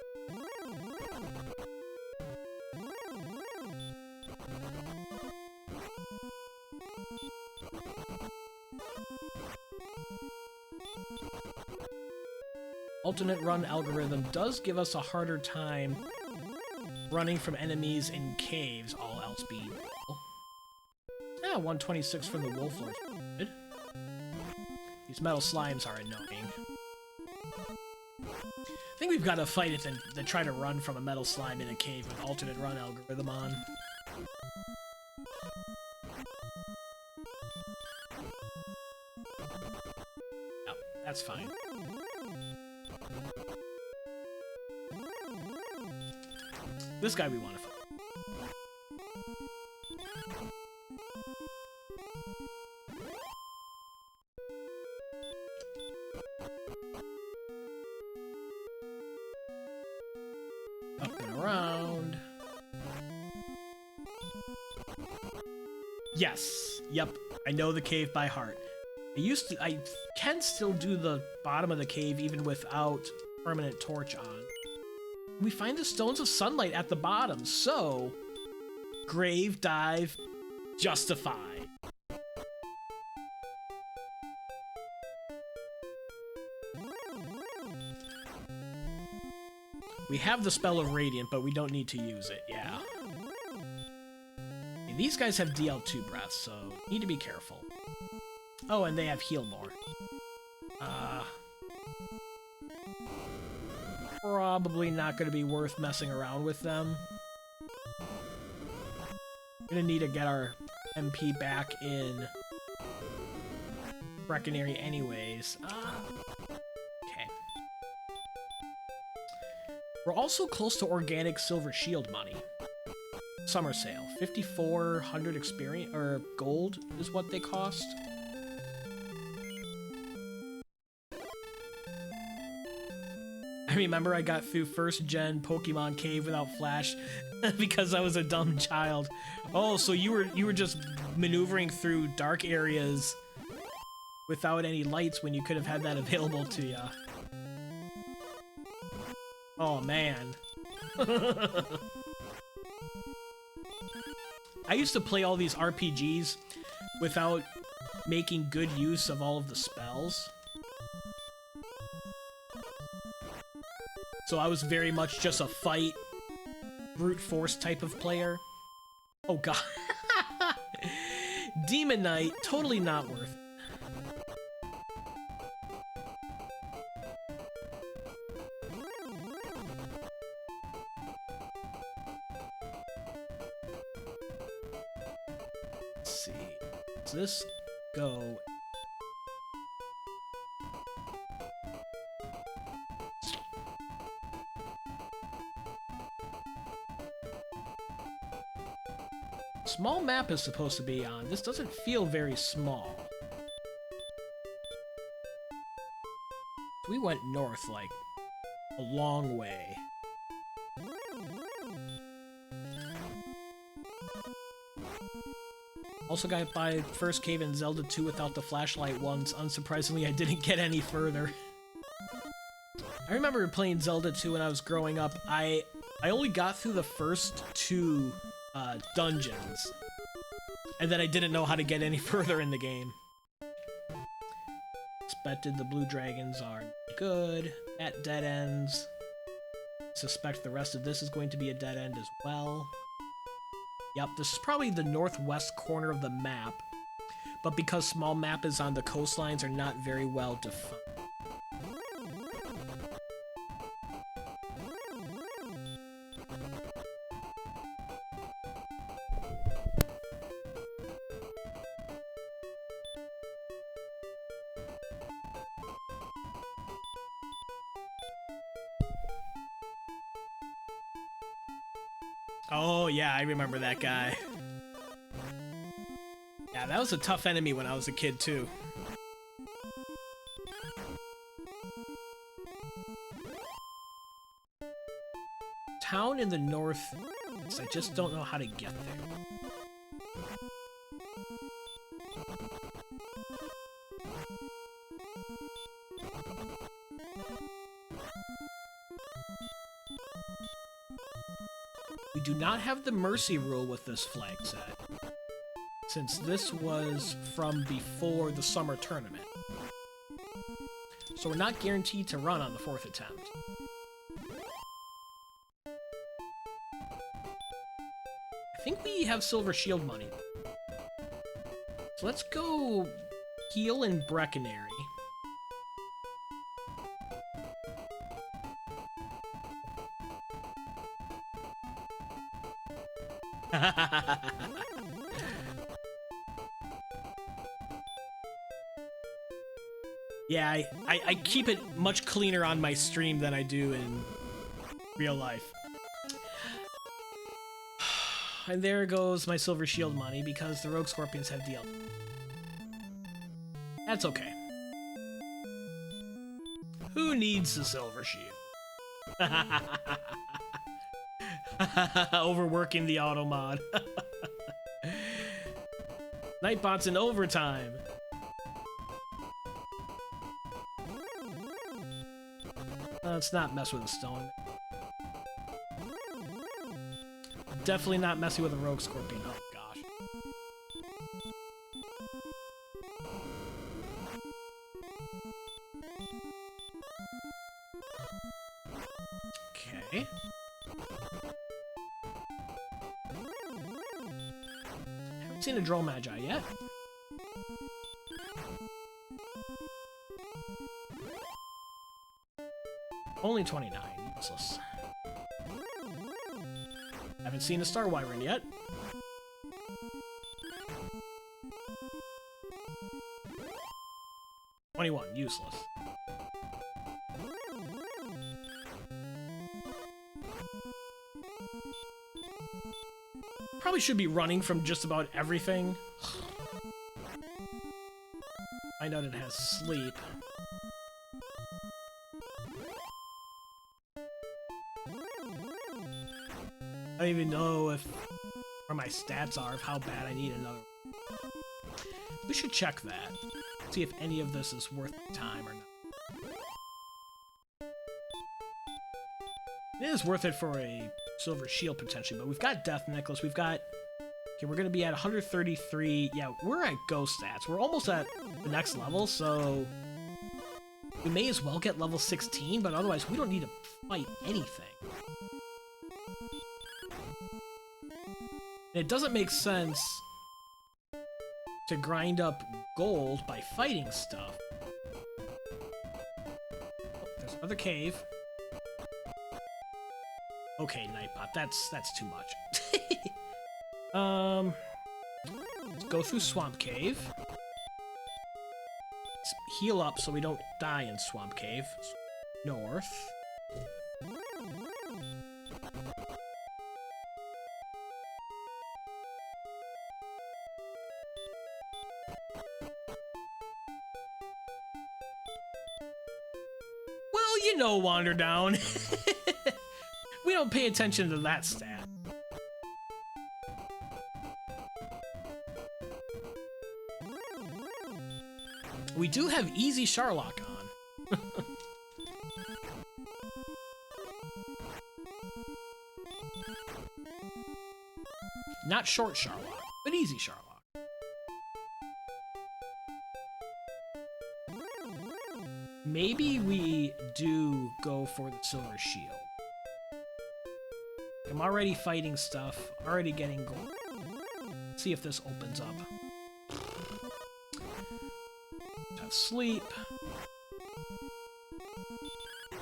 Alternate run algorithm does give us a harder time running from enemies in caves, all else being equal. Yeah, 126 from the wolf lord. Good. These metal slimes are annoying. I think we've got to fight it than try to run from a metal slime in a cave with alternate run algorithm on. Oh, that's fine. This guy we want to fight. Up and around. Yes. Yep. I know the cave by heart. I can still do the bottom of the cave even without permanent torch on. We find the stones of sunlight at the bottom, so grave dive justified. We have the spell of Radiant, but we don't need to use it, yeah. And these guys have DL2 breaths, so need to be careful. Oh, and they have heal more. Probably not going to be worth messing around with them. Gonna need to get our MP back in Breckenary anyways. Okay. We're also close to organic silver shield money. Summer sale. 5,400 experience or gold is what they cost. I remember I got through first gen Pokemon Cave without Flash because I was a dumb child. Oh, so you were just maneuvering through dark areas without any lights when you could have had that available to you. Oh man. I used to play all these RPGs without making good use of all of the spells. So I was very much just a fight, brute force type of player. Oh god. Demon Knight, totally not worth it. Let's see. Does this go? Small map is supposed to be on. This doesn't feel very small. We went north, like, a long way. Also got by first cave in Zelda 2 without the flashlight once. Unsurprisingly, I didn't get any further. I remember playing Zelda 2 when I was growing up. I only got through the first two dungeons, and then I didn't know how to get any further in the game. Expected the blue dragons are good at dead ends. Suspect the rest of this is going to be a dead end as well. Yep, this is probably the northwest corner of the map, but because small map is on the coastlines are not very well defined. Oh, yeah, I remember that guy. Yeah, that was a tough enemy when I was a kid, too. Town in the north, I just don't know how to get there. We do not have the mercy rule with this flag set, since this was from before the summer tournament. So we're not guaranteed to run on the 4th attempt. I think we have silver shield money. So let's go heal in Breckenary. Yeah, I keep it much cleaner on my stream than I do in real life. And there goes my silver shield money because the rogue scorpions have DL. That's okay. Who needs the silver shield? Overworking the auto mod. Nightbot's in overtime. let's not mess with a stone. Definitely not messing with a rogue scorpion. Oh gosh. Okay. Haven't seen a Droll Magi yet. Only 29. Useless. Haven't seen a Star Wyvern yet. $21. Useless. Probably should be running from just about everything. Find out it has sleep. I don't even know if where my stats are, of how bad I need another. We should check that. See if any of this is worth the time or not. It is worth it for a silver shield potentially, but we've got Death Necklace, we've got... Okay, we're gonna be at 133. Yeah, we're at ghost stats. We're almost at the next level, so... We may as well get level 16, but otherwise we don't need to fight anything. It doesn't make sense to grind up gold by fighting stuff. Oh, there's another cave. Okay, Nightbot, that's too much. Let's go through Swamp Cave. Let's heal up so we don't die in Swamp Cave. North. Well, you know, Wander Down. We don't pay attention to that stat. We do have easy Sharlock on. Not short Sharlock, but easy Sharlock. Maybe we do go for the Silver Shield. I'm already fighting stuff, already getting gold. Let's see if this opens up. Have sleep.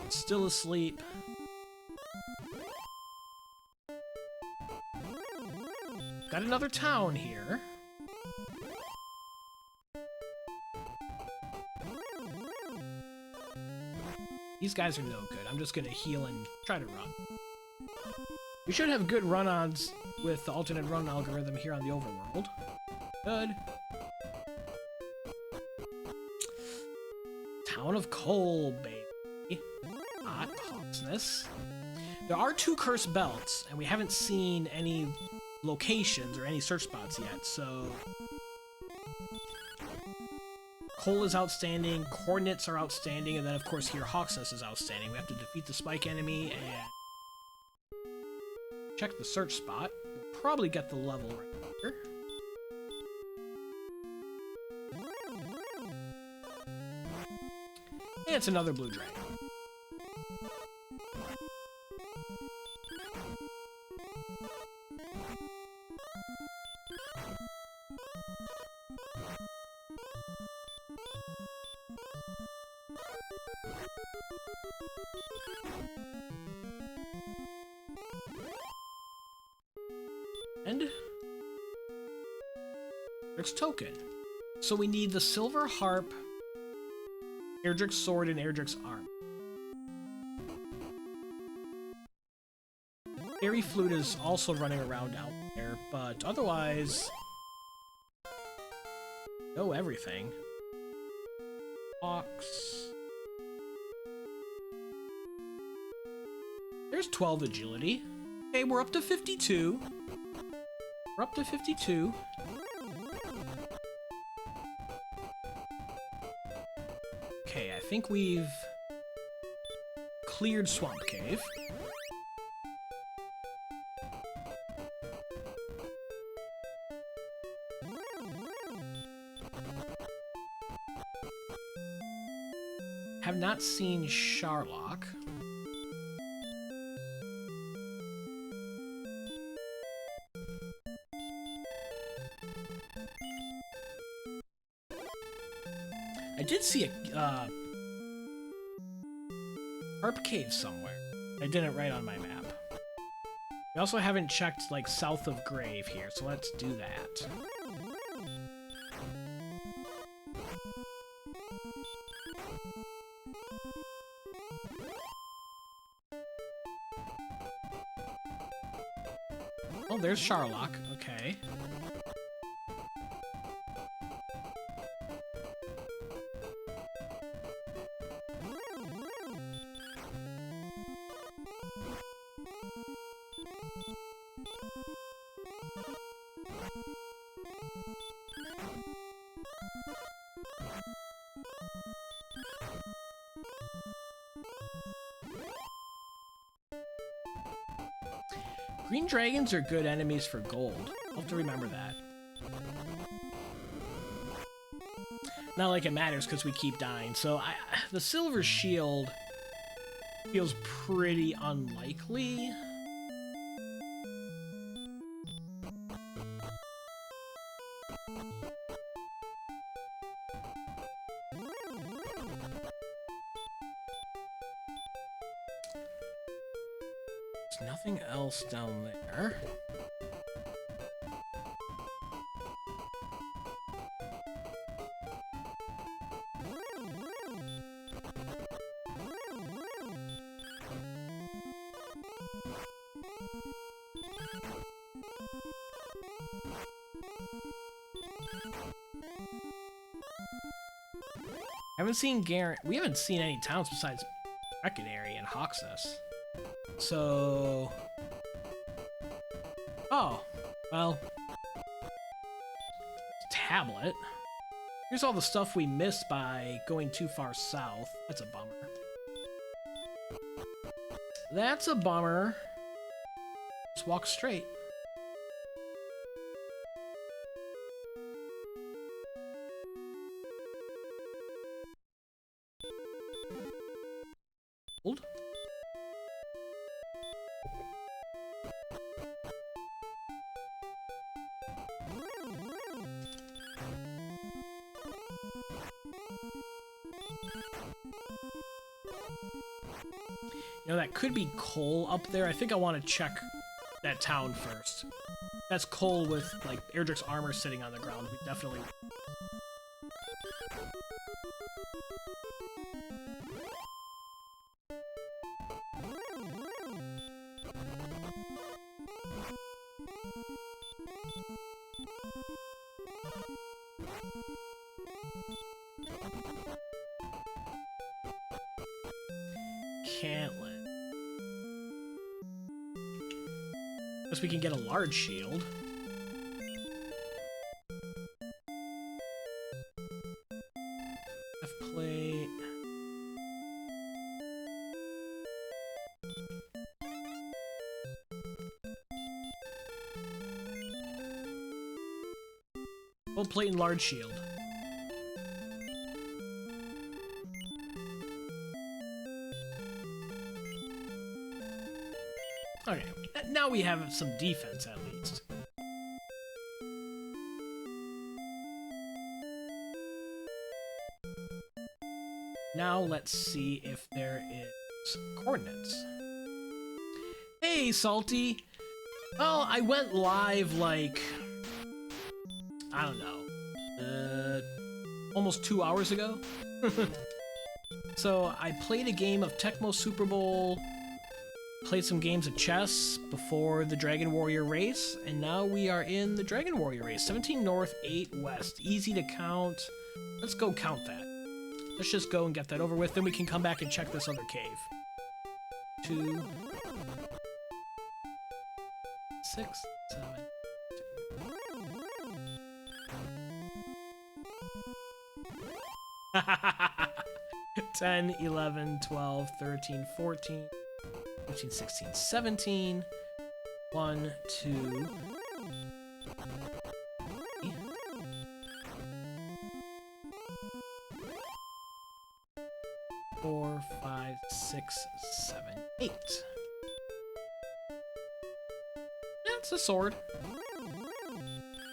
Still asleep. Got another town here. These guys are no good. I'm just gonna heal and try to run. We should have good run-ons with the alternate run algorithm here on the overworld. Good. Town of Coal, baby. Hot Hawksness. There are 2 cursed belts, and we haven't seen any locations or any search spots yet, so... Coal is outstanding, Coordinates are outstanding, and then of course here Hawksness is outstanding. We have to defeat the spike enemy and... check the search spot. We'll probably get the level right here. And it's another blue dragon. And Erdrick's token. So we need the silver harp, Erdrick's sword, and Erdrick's arm. Fairy flute is also running around out there, but otherwise, know everything. Fox. There's 12 agility. Okay, we're up to 52. We're up to 52. Okay, I think we've cleared Swamp Cave. Have not seen Sharlock. I did see a Harp Cave somewhere. I didn't write on my map. We also haven't checked, like, south of Grave here, so let's do that. Oh, there's Sharlock. Okay. Green dragons are good enemies for gold. I'll have to remember that. Not like it matters because we keep dying. So the silver shield feels pretty unlikely. There's nothing else down there. Haven't seen Garrett. We haven't seen any towns besides Breckenary and Hoxus. So... Oh, well... Tablet. Here's all the stuff we missed by going too far south. That's a bummer. That's a bummer. Just walk straight. Hold. You know, that could be coal up there. I think I want to check that town first. That's coal with, like, Erdrick's armor sitting on the ground. We definitely... Cantlin. Guess we can get a large shield. F-plate. Full plate and large shield. Okay, now we have some defense at least. Now let's see if there is coordinates. Hey, Salty! Well, I went live like... I don't know. Almost 2 hours ago? So I played a game of Tecmo Super Bowl... Played some games of chess before the Dragon Warrior race, and now we are in the Dragon Warrior race. 17 north, 8 west. Easy to count. Let's go count that. Let's just go and get that over with, then we can come back and check this other cave. 2, 6, 7, 2. 10, 11, 12, 13, 14, 15, 16, 17. 1, 2, 3, 4, 5, 6, 7, 8. That's a sword.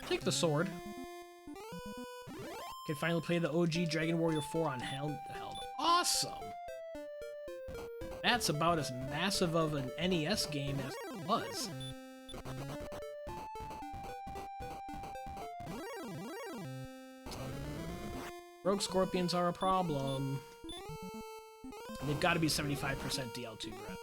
Take the sword. Can finally play the OG Dragon Warrior 4 on handheld. Awesome! That's about as massive of an NES game as it was. Rogue Scorpions are a problem. They've got to be 75% DL2 Brett.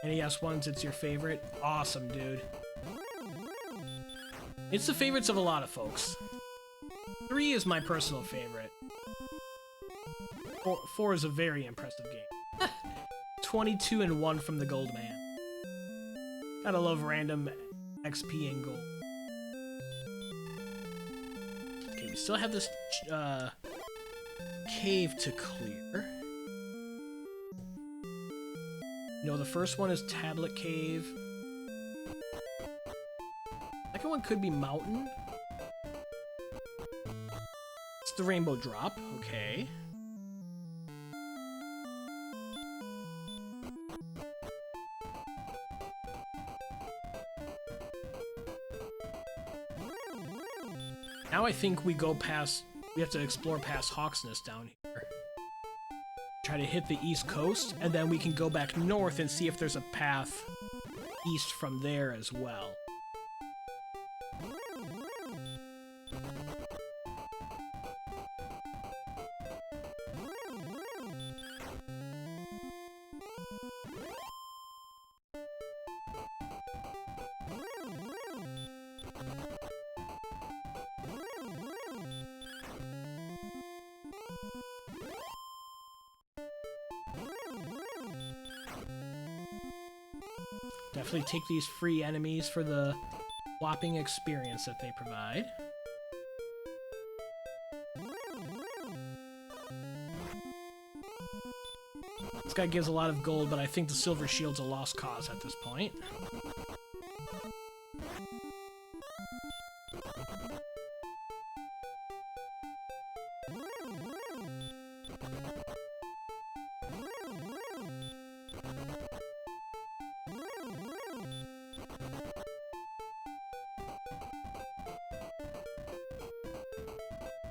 NES ones, it's your favorite? Awesome, dude. It's the favorites of a lot of folks. 3 is my personal favorite. 4 is a very impressive game. 22 and 1 from the Gold Man. Gotta love random XP and gold. Okay, we still have this cave to clear. You know, the first one is Tablet Cave. Second one could be Mountain. It's the Rainbow Drop, okay. Now I think we go past, we have to explore past Hawksnest down here. Try to hit the east coast, and then we can go back north and see if there's a path east from there as well. Definitely take these free enemies for the whopping experience that they provide. This guy gives a lot of gold, but I think the Silver Shield's a lost cause at this point.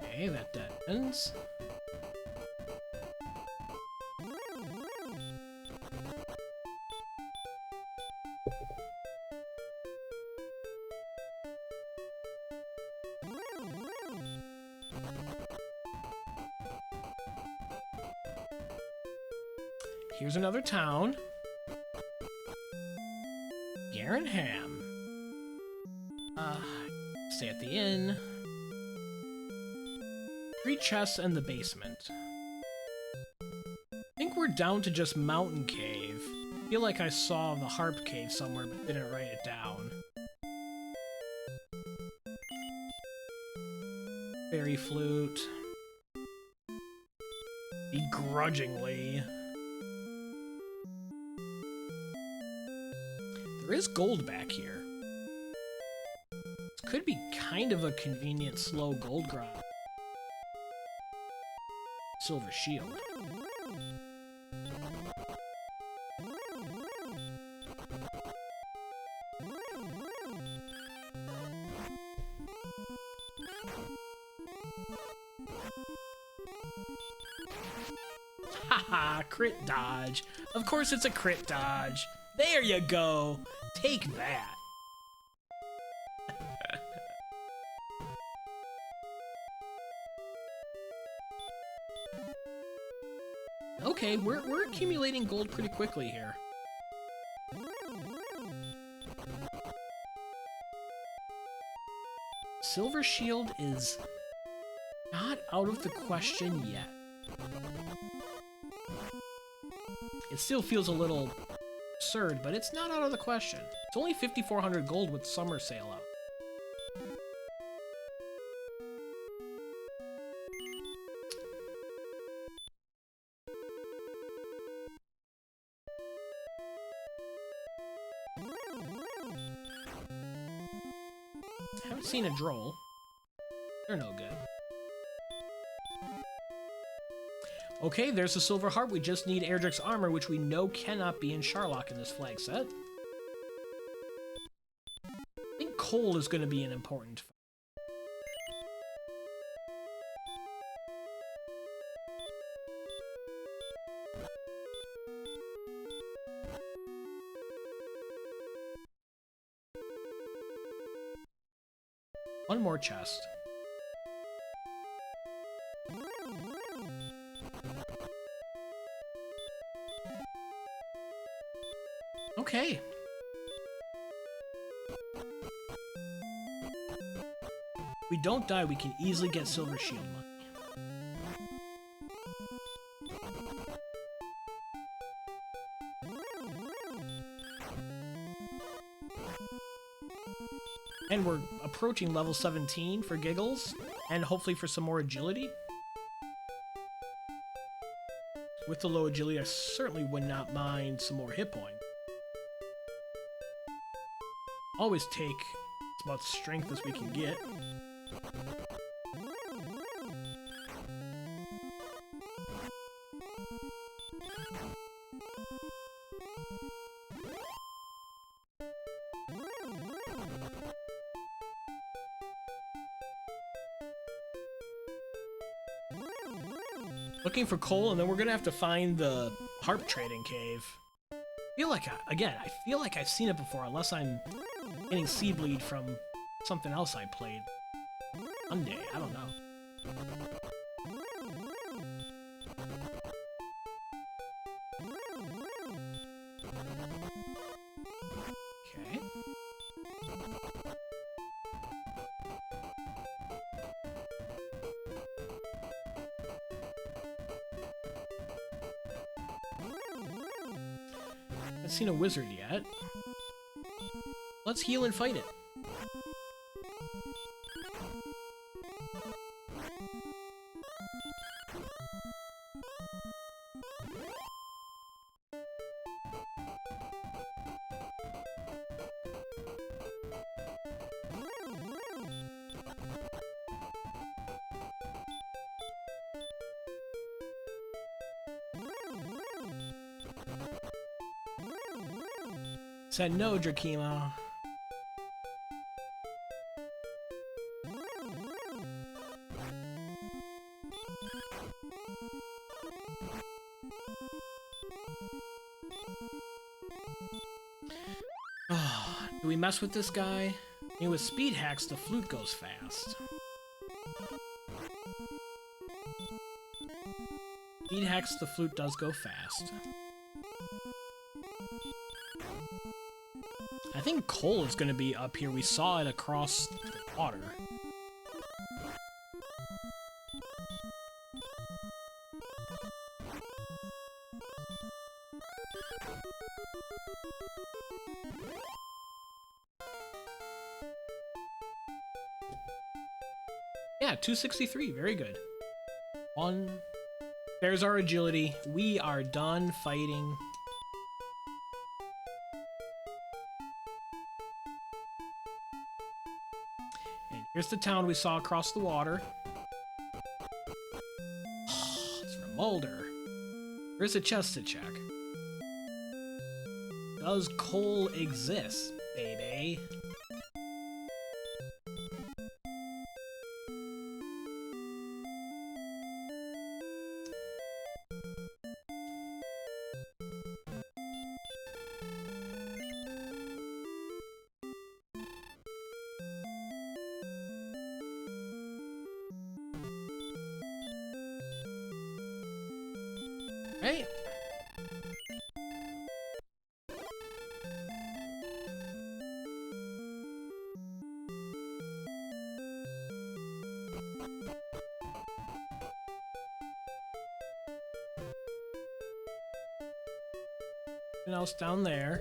Okay, that dead ends. Here's another town. Garenham. Stay at the inn. 3 chests and the basement. I think we're down to just Mountain Cave. I feel like I saw the Harp Cave somewhere, but didn't write it down. Fairy Flute. Begrudgingly. There is gold back here. This could be kind of a convenient slow gold grind. Silver Shield. Haha, crit dodge. Of course it's a crit dodge. There you go. Take that. Okay, we're accumulating gold pretty quickly here. Silver Shield is not out of the question yet. It still feels a little absurd, but it's not out of the question. It's only 5,400 gold with summer sale out. Haven't seen a droll. They're no good. Okay, there's the silver harp. We just need Erdrick's armor, which we know cannot be in Sharlock in this flag set. I think coal is going to be an important. One more chest. Okay. We don't die, we can easily get silver shield money. And we're approaching level 17 for giggles, and hopefully for some more agility. With the low agility, I certainly would not mind some more hit points. Always take as much strength as we can get. Looking for coal, and then we're gonna have to find the harp trading cave. I feel like, I feel like I've seen it before, unless I'm getting sea bleed from something else I played Monday. I don't know. Okay. Haven't seen a wizard yet. Let's heal and fight it. Said no, Drakima. Do we mess with this guy? I mean, with speed hacks, the flute goes fast. Speed hacks, the flute does go fast. I think coal is going to be up here. We saw it across the water. Yeah, 263. Very good. There's our agility. We are done fighting. And here's the town we saw across the water. It's from Mulder. There's a chest to check. Does coal exist, baby? Right? Something else down there.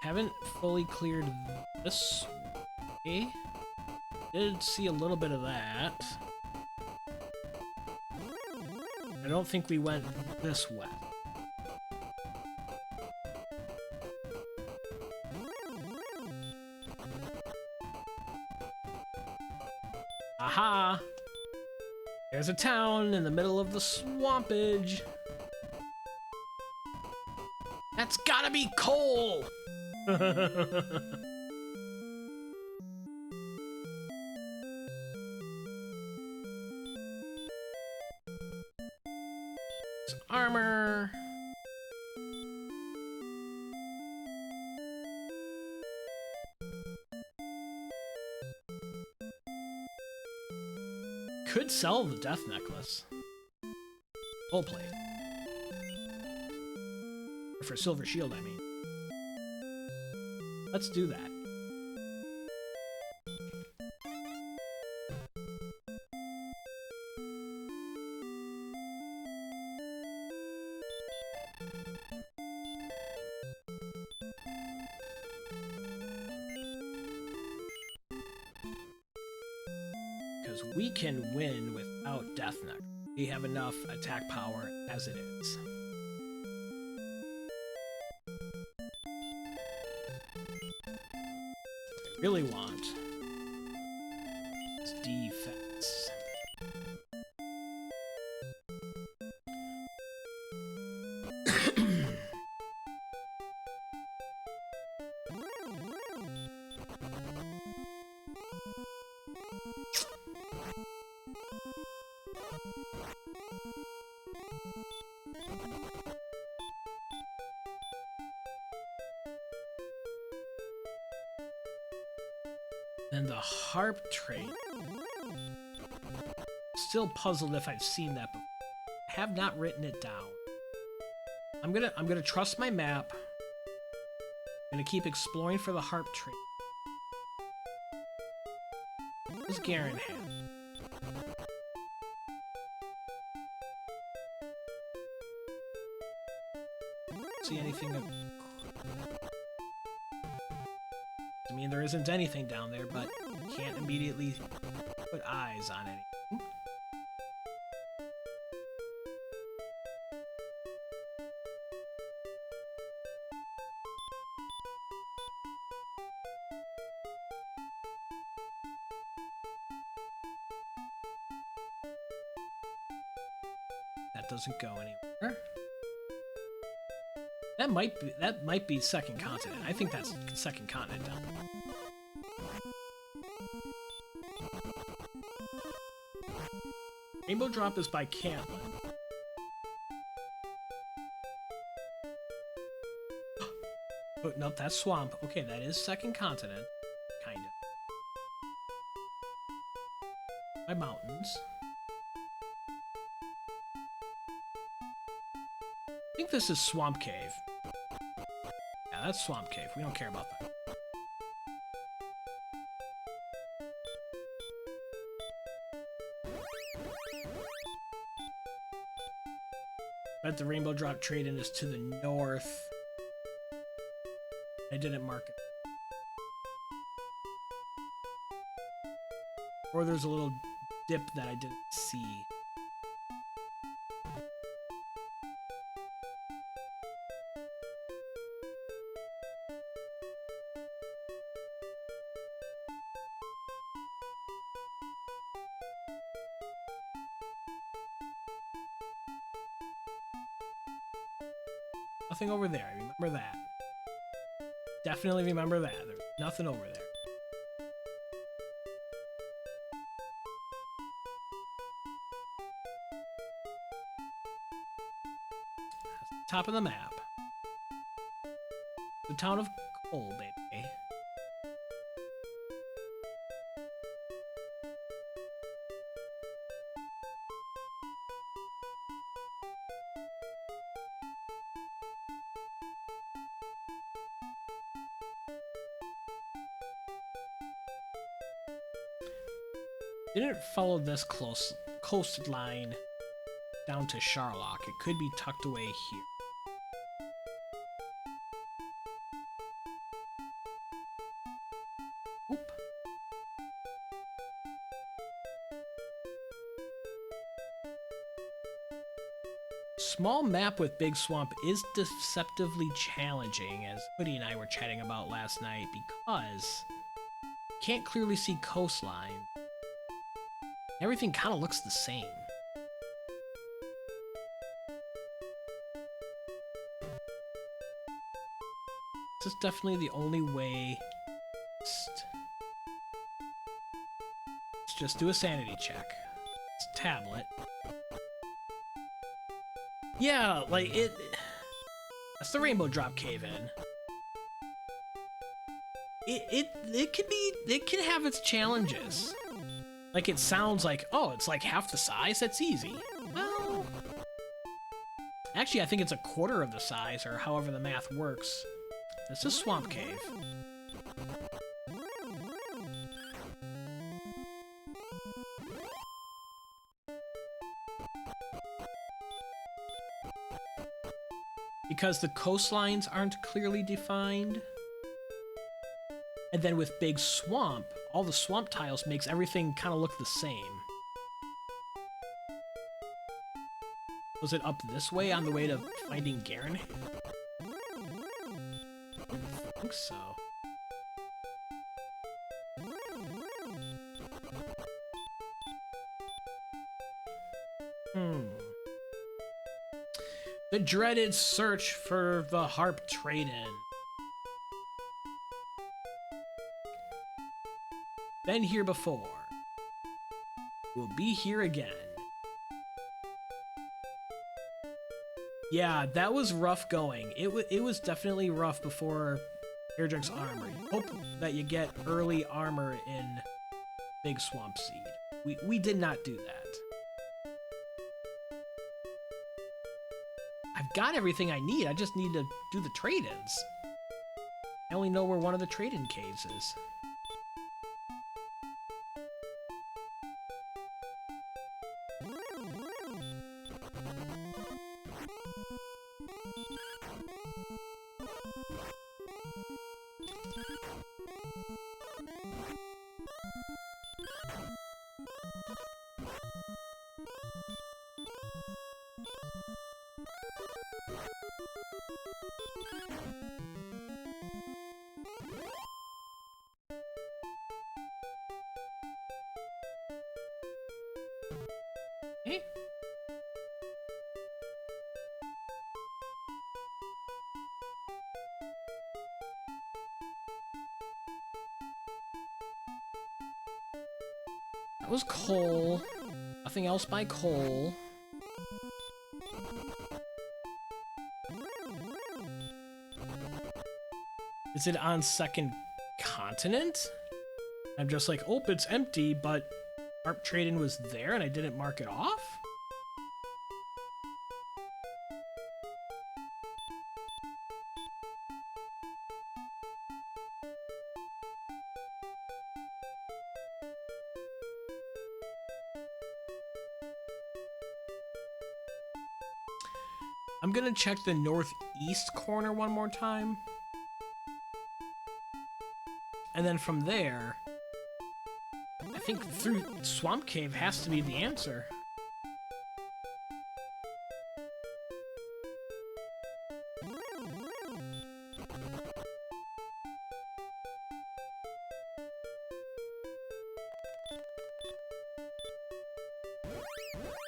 Haven't fully cleared this way. Did see a little bit of that. I don't think we went this way. Aha! There's a town in the middle of the swampage. That's gotta be coal! Some armor. Could sell the death necklace. Full plate. Or for silver shield, I mean. Let's do that. Because we can win without Death Necklace. We have enough attack power as it is. Really want is defense. Then the harp trait. Still puzzled if I've seen that before. I have not written it down. I'm gonna trust my map. I'm gonna keep exploring for the harp trait. What does Garen have? See anything of... I mean, there isn't anything down there, but can't immediately put eyes on anything. That doesn't go anywhere. That might be second continent. I think that's second continent down there. Rainbow Drop is by Cantlin. Oh, nope, that's Swamp. Okay, that is second continent. Kind of. By mountains. I think this is Swamp Cave. Yeah, that's Swamp Cave. We don't care about that. Bet the Rainbow Drop trade-in is to the north. I didn't mark it. Or there's a little dip that I didn't see. Nothing over there. I remember that. Definitely remember that. There's nothing over there. That's the top of the map. The town of Cole, baby. Didn't follow this coastline down to Sharlock. It could be tucked away here. Oop. Small map with big swamp is deceptively challenging, as Hoodie and I were chatting about last night, because you can't clearly see coastline. Everything kind of looks the same. This is definitely the only way. Let's just do a sanity check. It's a tablet. Yeah, like it. That's the Rainbow Drop Cave-In. It can have its challenges. Like, it sounds like, oh, it's like half the size. That's easy. Well, actually, I think it's a quarter of the size, or however the math works. This is Swamp Cave. Because the coastlines aren't clearly defined. And then with Big Swamp, all the swamp tiles makes everything kind of look the same. Was it up this way on the way to finding Garen? I think so. The dreaded search for the harp trade-in. Been here before. We'll be here again. Yeah, that was rough going. It was definitely rough before Airdrink's armor. You hope that you get early armor in Big Swamp Seed. We did not do that. I've got everything I need. I just need to do the trade-ins. I only know where one of the trade-in caves is. Hey. That was coal. Nothing else by coal. Is it on second continent? I'm just like, oh, it's empty, but harp trade-in was there and I didn't mark it off? I'm gonna check the northeast corner one more time. And then from there, I think through Swamp Cave has to be the answer.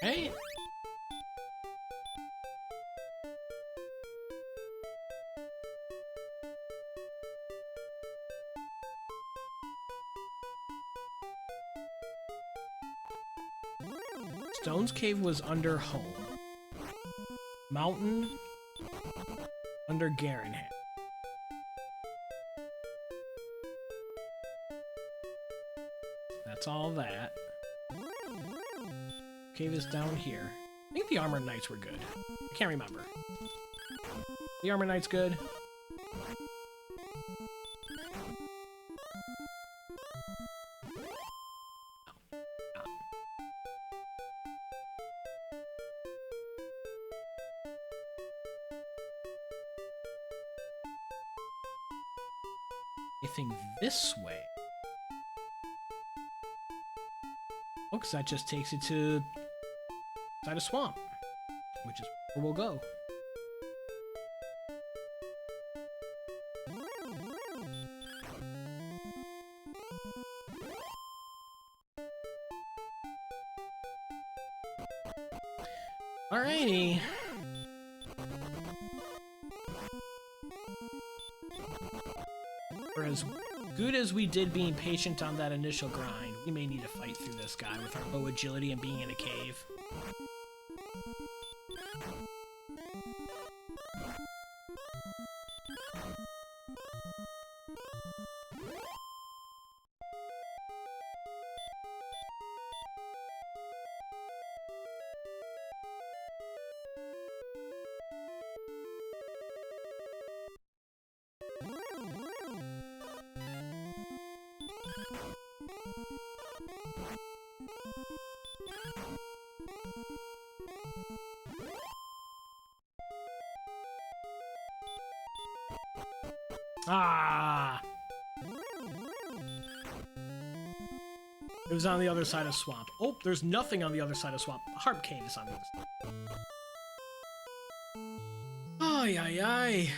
Right? Stone's Cave was under home. Mountain under Garenhead. That's all that. Cave is down here. I think the Armored Knights were good. I can't remember. The Armored Knights good. anything this way. Oh, because that just takes you to side of swamp, which is where we'll go. Alrighty. For as good as we did being patient on that initial grind, we may need to fight through this guy with our low agility and being in a cave. Ah! It was on the other side of swamp. Oh, there's nothing on the other side of swamp. Harp Cave is on the other side. Ay, ay, ay.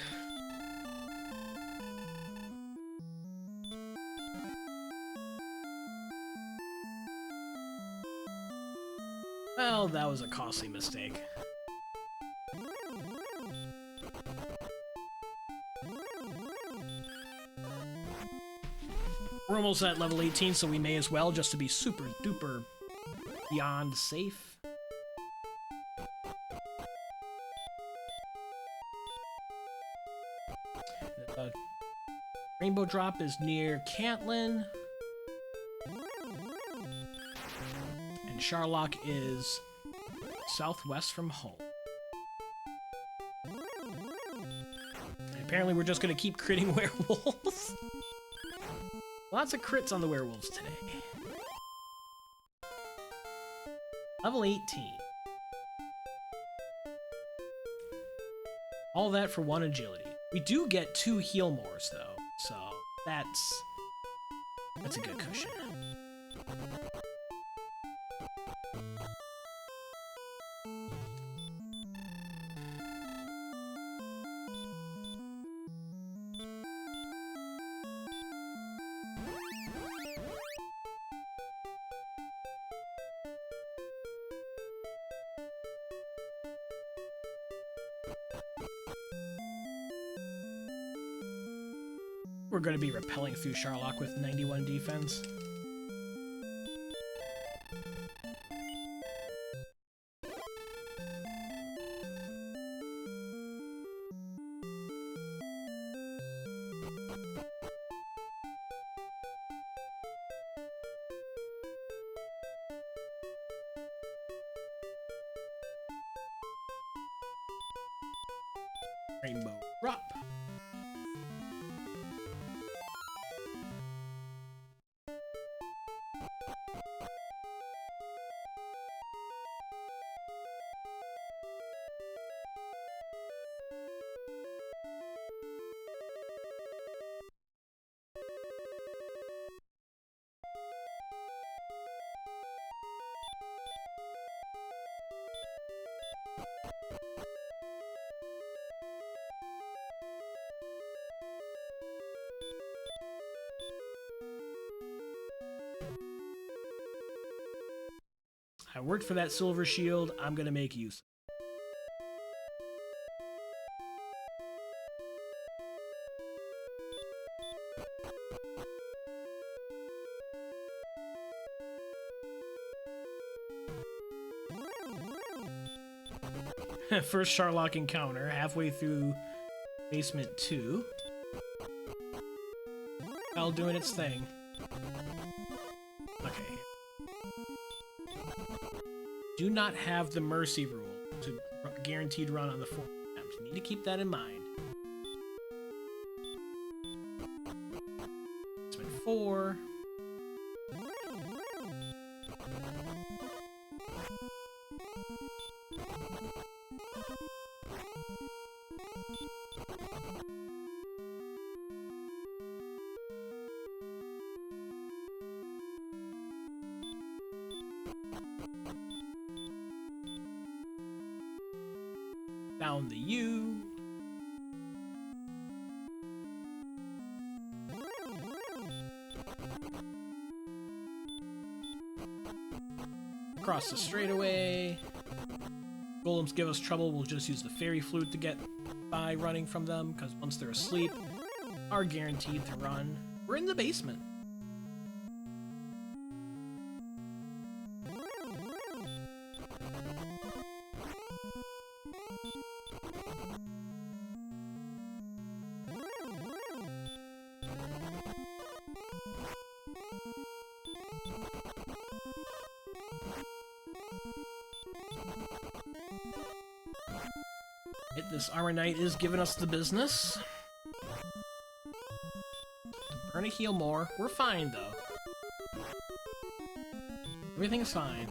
Well, that was a costly mistake. We're almost at level 18, so we may as well, just to be super duper beyond safe. The rainbow drop is near Cantlin. And Charlock is southwest from home. And apparently we're just going to keep critting werewolves. Lots of crits on the werewolves today. Level 18. All that for 1 agility. We do get 2 heal mores though, so that's a good cushion. We're going to be repelling through Charlock with 91 defense. Rainbow drop. I worked for that silver shield, I'm gonna make use. First Charlock encounter, halfway through basement 2. All doing its thing. Okay. Do not have the mercy rule to guaranteed run on the 4th attempt. You need to keep that in mind. Basement 4. Down the U. Across the straightaway. Golems give us trouble, we'll just use the fairy flute to get by running from them, because once they're asleep, are guaranteed to run. We're in the basement. This Armor Knight is giving us the business. Burn a heal more. We're fine, though. Everything's fine.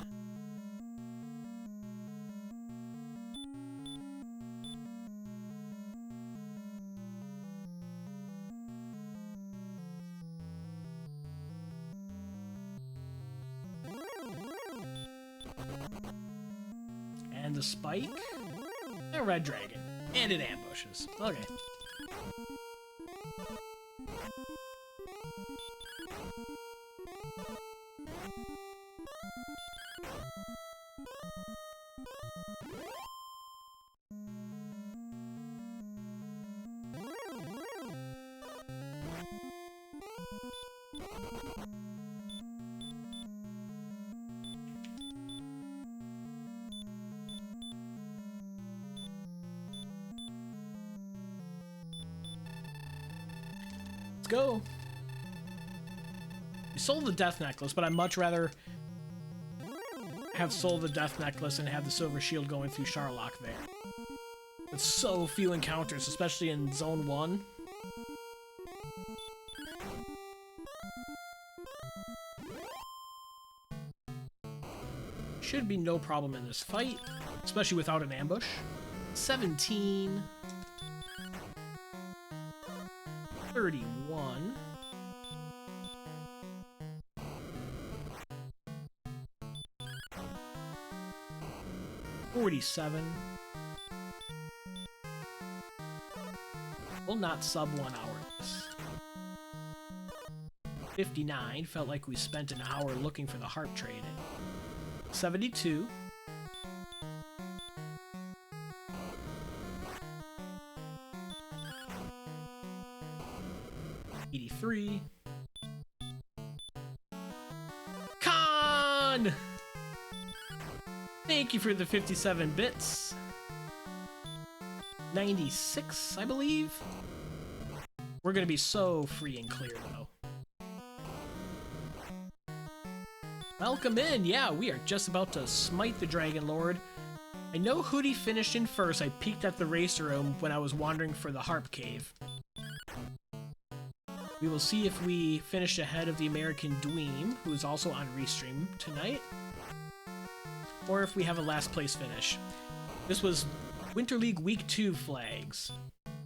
And the spike. And a red dragon. And it ambushes. Okay. Let's go. We sold the death necklace, but I'd much rather have sold the death necklace and have the silver shield going through Charlock there. It's so few encounters, especially in Zone 1. Should be no problem in this fight, especially without an ambush. 17. 31. $47. Will not sub 1 hour this. 59. Felt like we spent an hour looking for the harp trade. 72. 83. Con! Thank you for the 57 bits. 96, I believe. We're gonna be so free and clear, though. Welcome in! Yeah, we are just about to smite the Dragon Lord. I know Hootie finished in first. I peeked at the racer room when I was wandering for the Harp Cave. We will see if we finish ahead of the American Dweem, who is also on Restream tonight, or if we have a last place finish. This was Winter League Week 2 flags.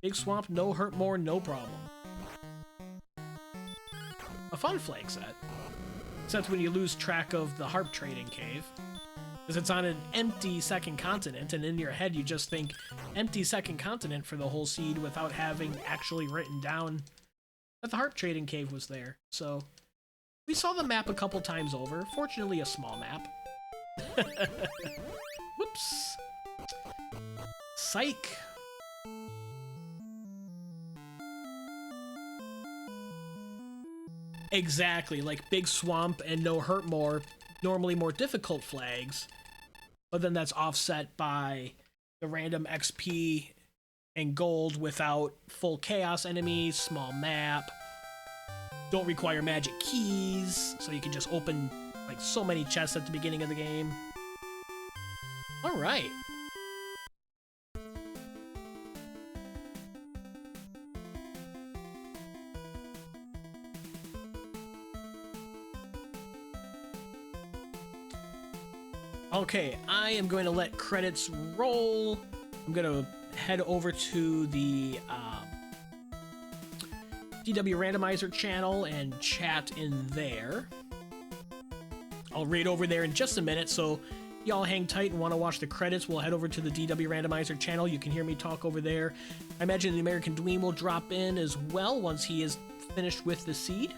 Big Swamp, no hurt more, no problem. A fun flag set. Except when you lose track of the Harp Trading Cave. Because it's on an empty second continent, and in your head you just think empty second continent for the whole seed without having actually written down that the Harp Trading Cave was there. So, we saw the map a couple times over. Fortunately, a small map. Whoops. Psych. Exactly, like Big Swamp and No Hurt More, normally more difficult flags, but then that's offset by the random XP and gold without full chaos enemies, small map, don't require magic keys, so you can just open like so many chests at the beginning of the game. Alright. Okay, I am going to let credits roll. I'm going to head over to the DWR Randomizer channel and chat in there. I'll raid over there in just a minute, so y'all hang tight and want to watch the credits, we'll head over to the DW Randomizer channel. You can hear me talk over there. I imagine the American Dweem will drop in as well once he is finished with the seed.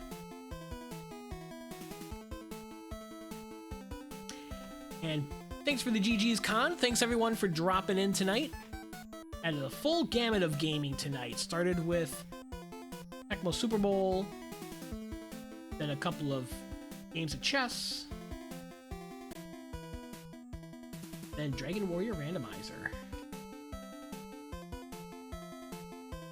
And thanks for the GG's Con. Thanks everyone for dropping in tonight. Had a full gamut of gaming tonight. Started with Tecmo Super Bowl, then a couple of games of chess, then Dragon Warrior Randomizer.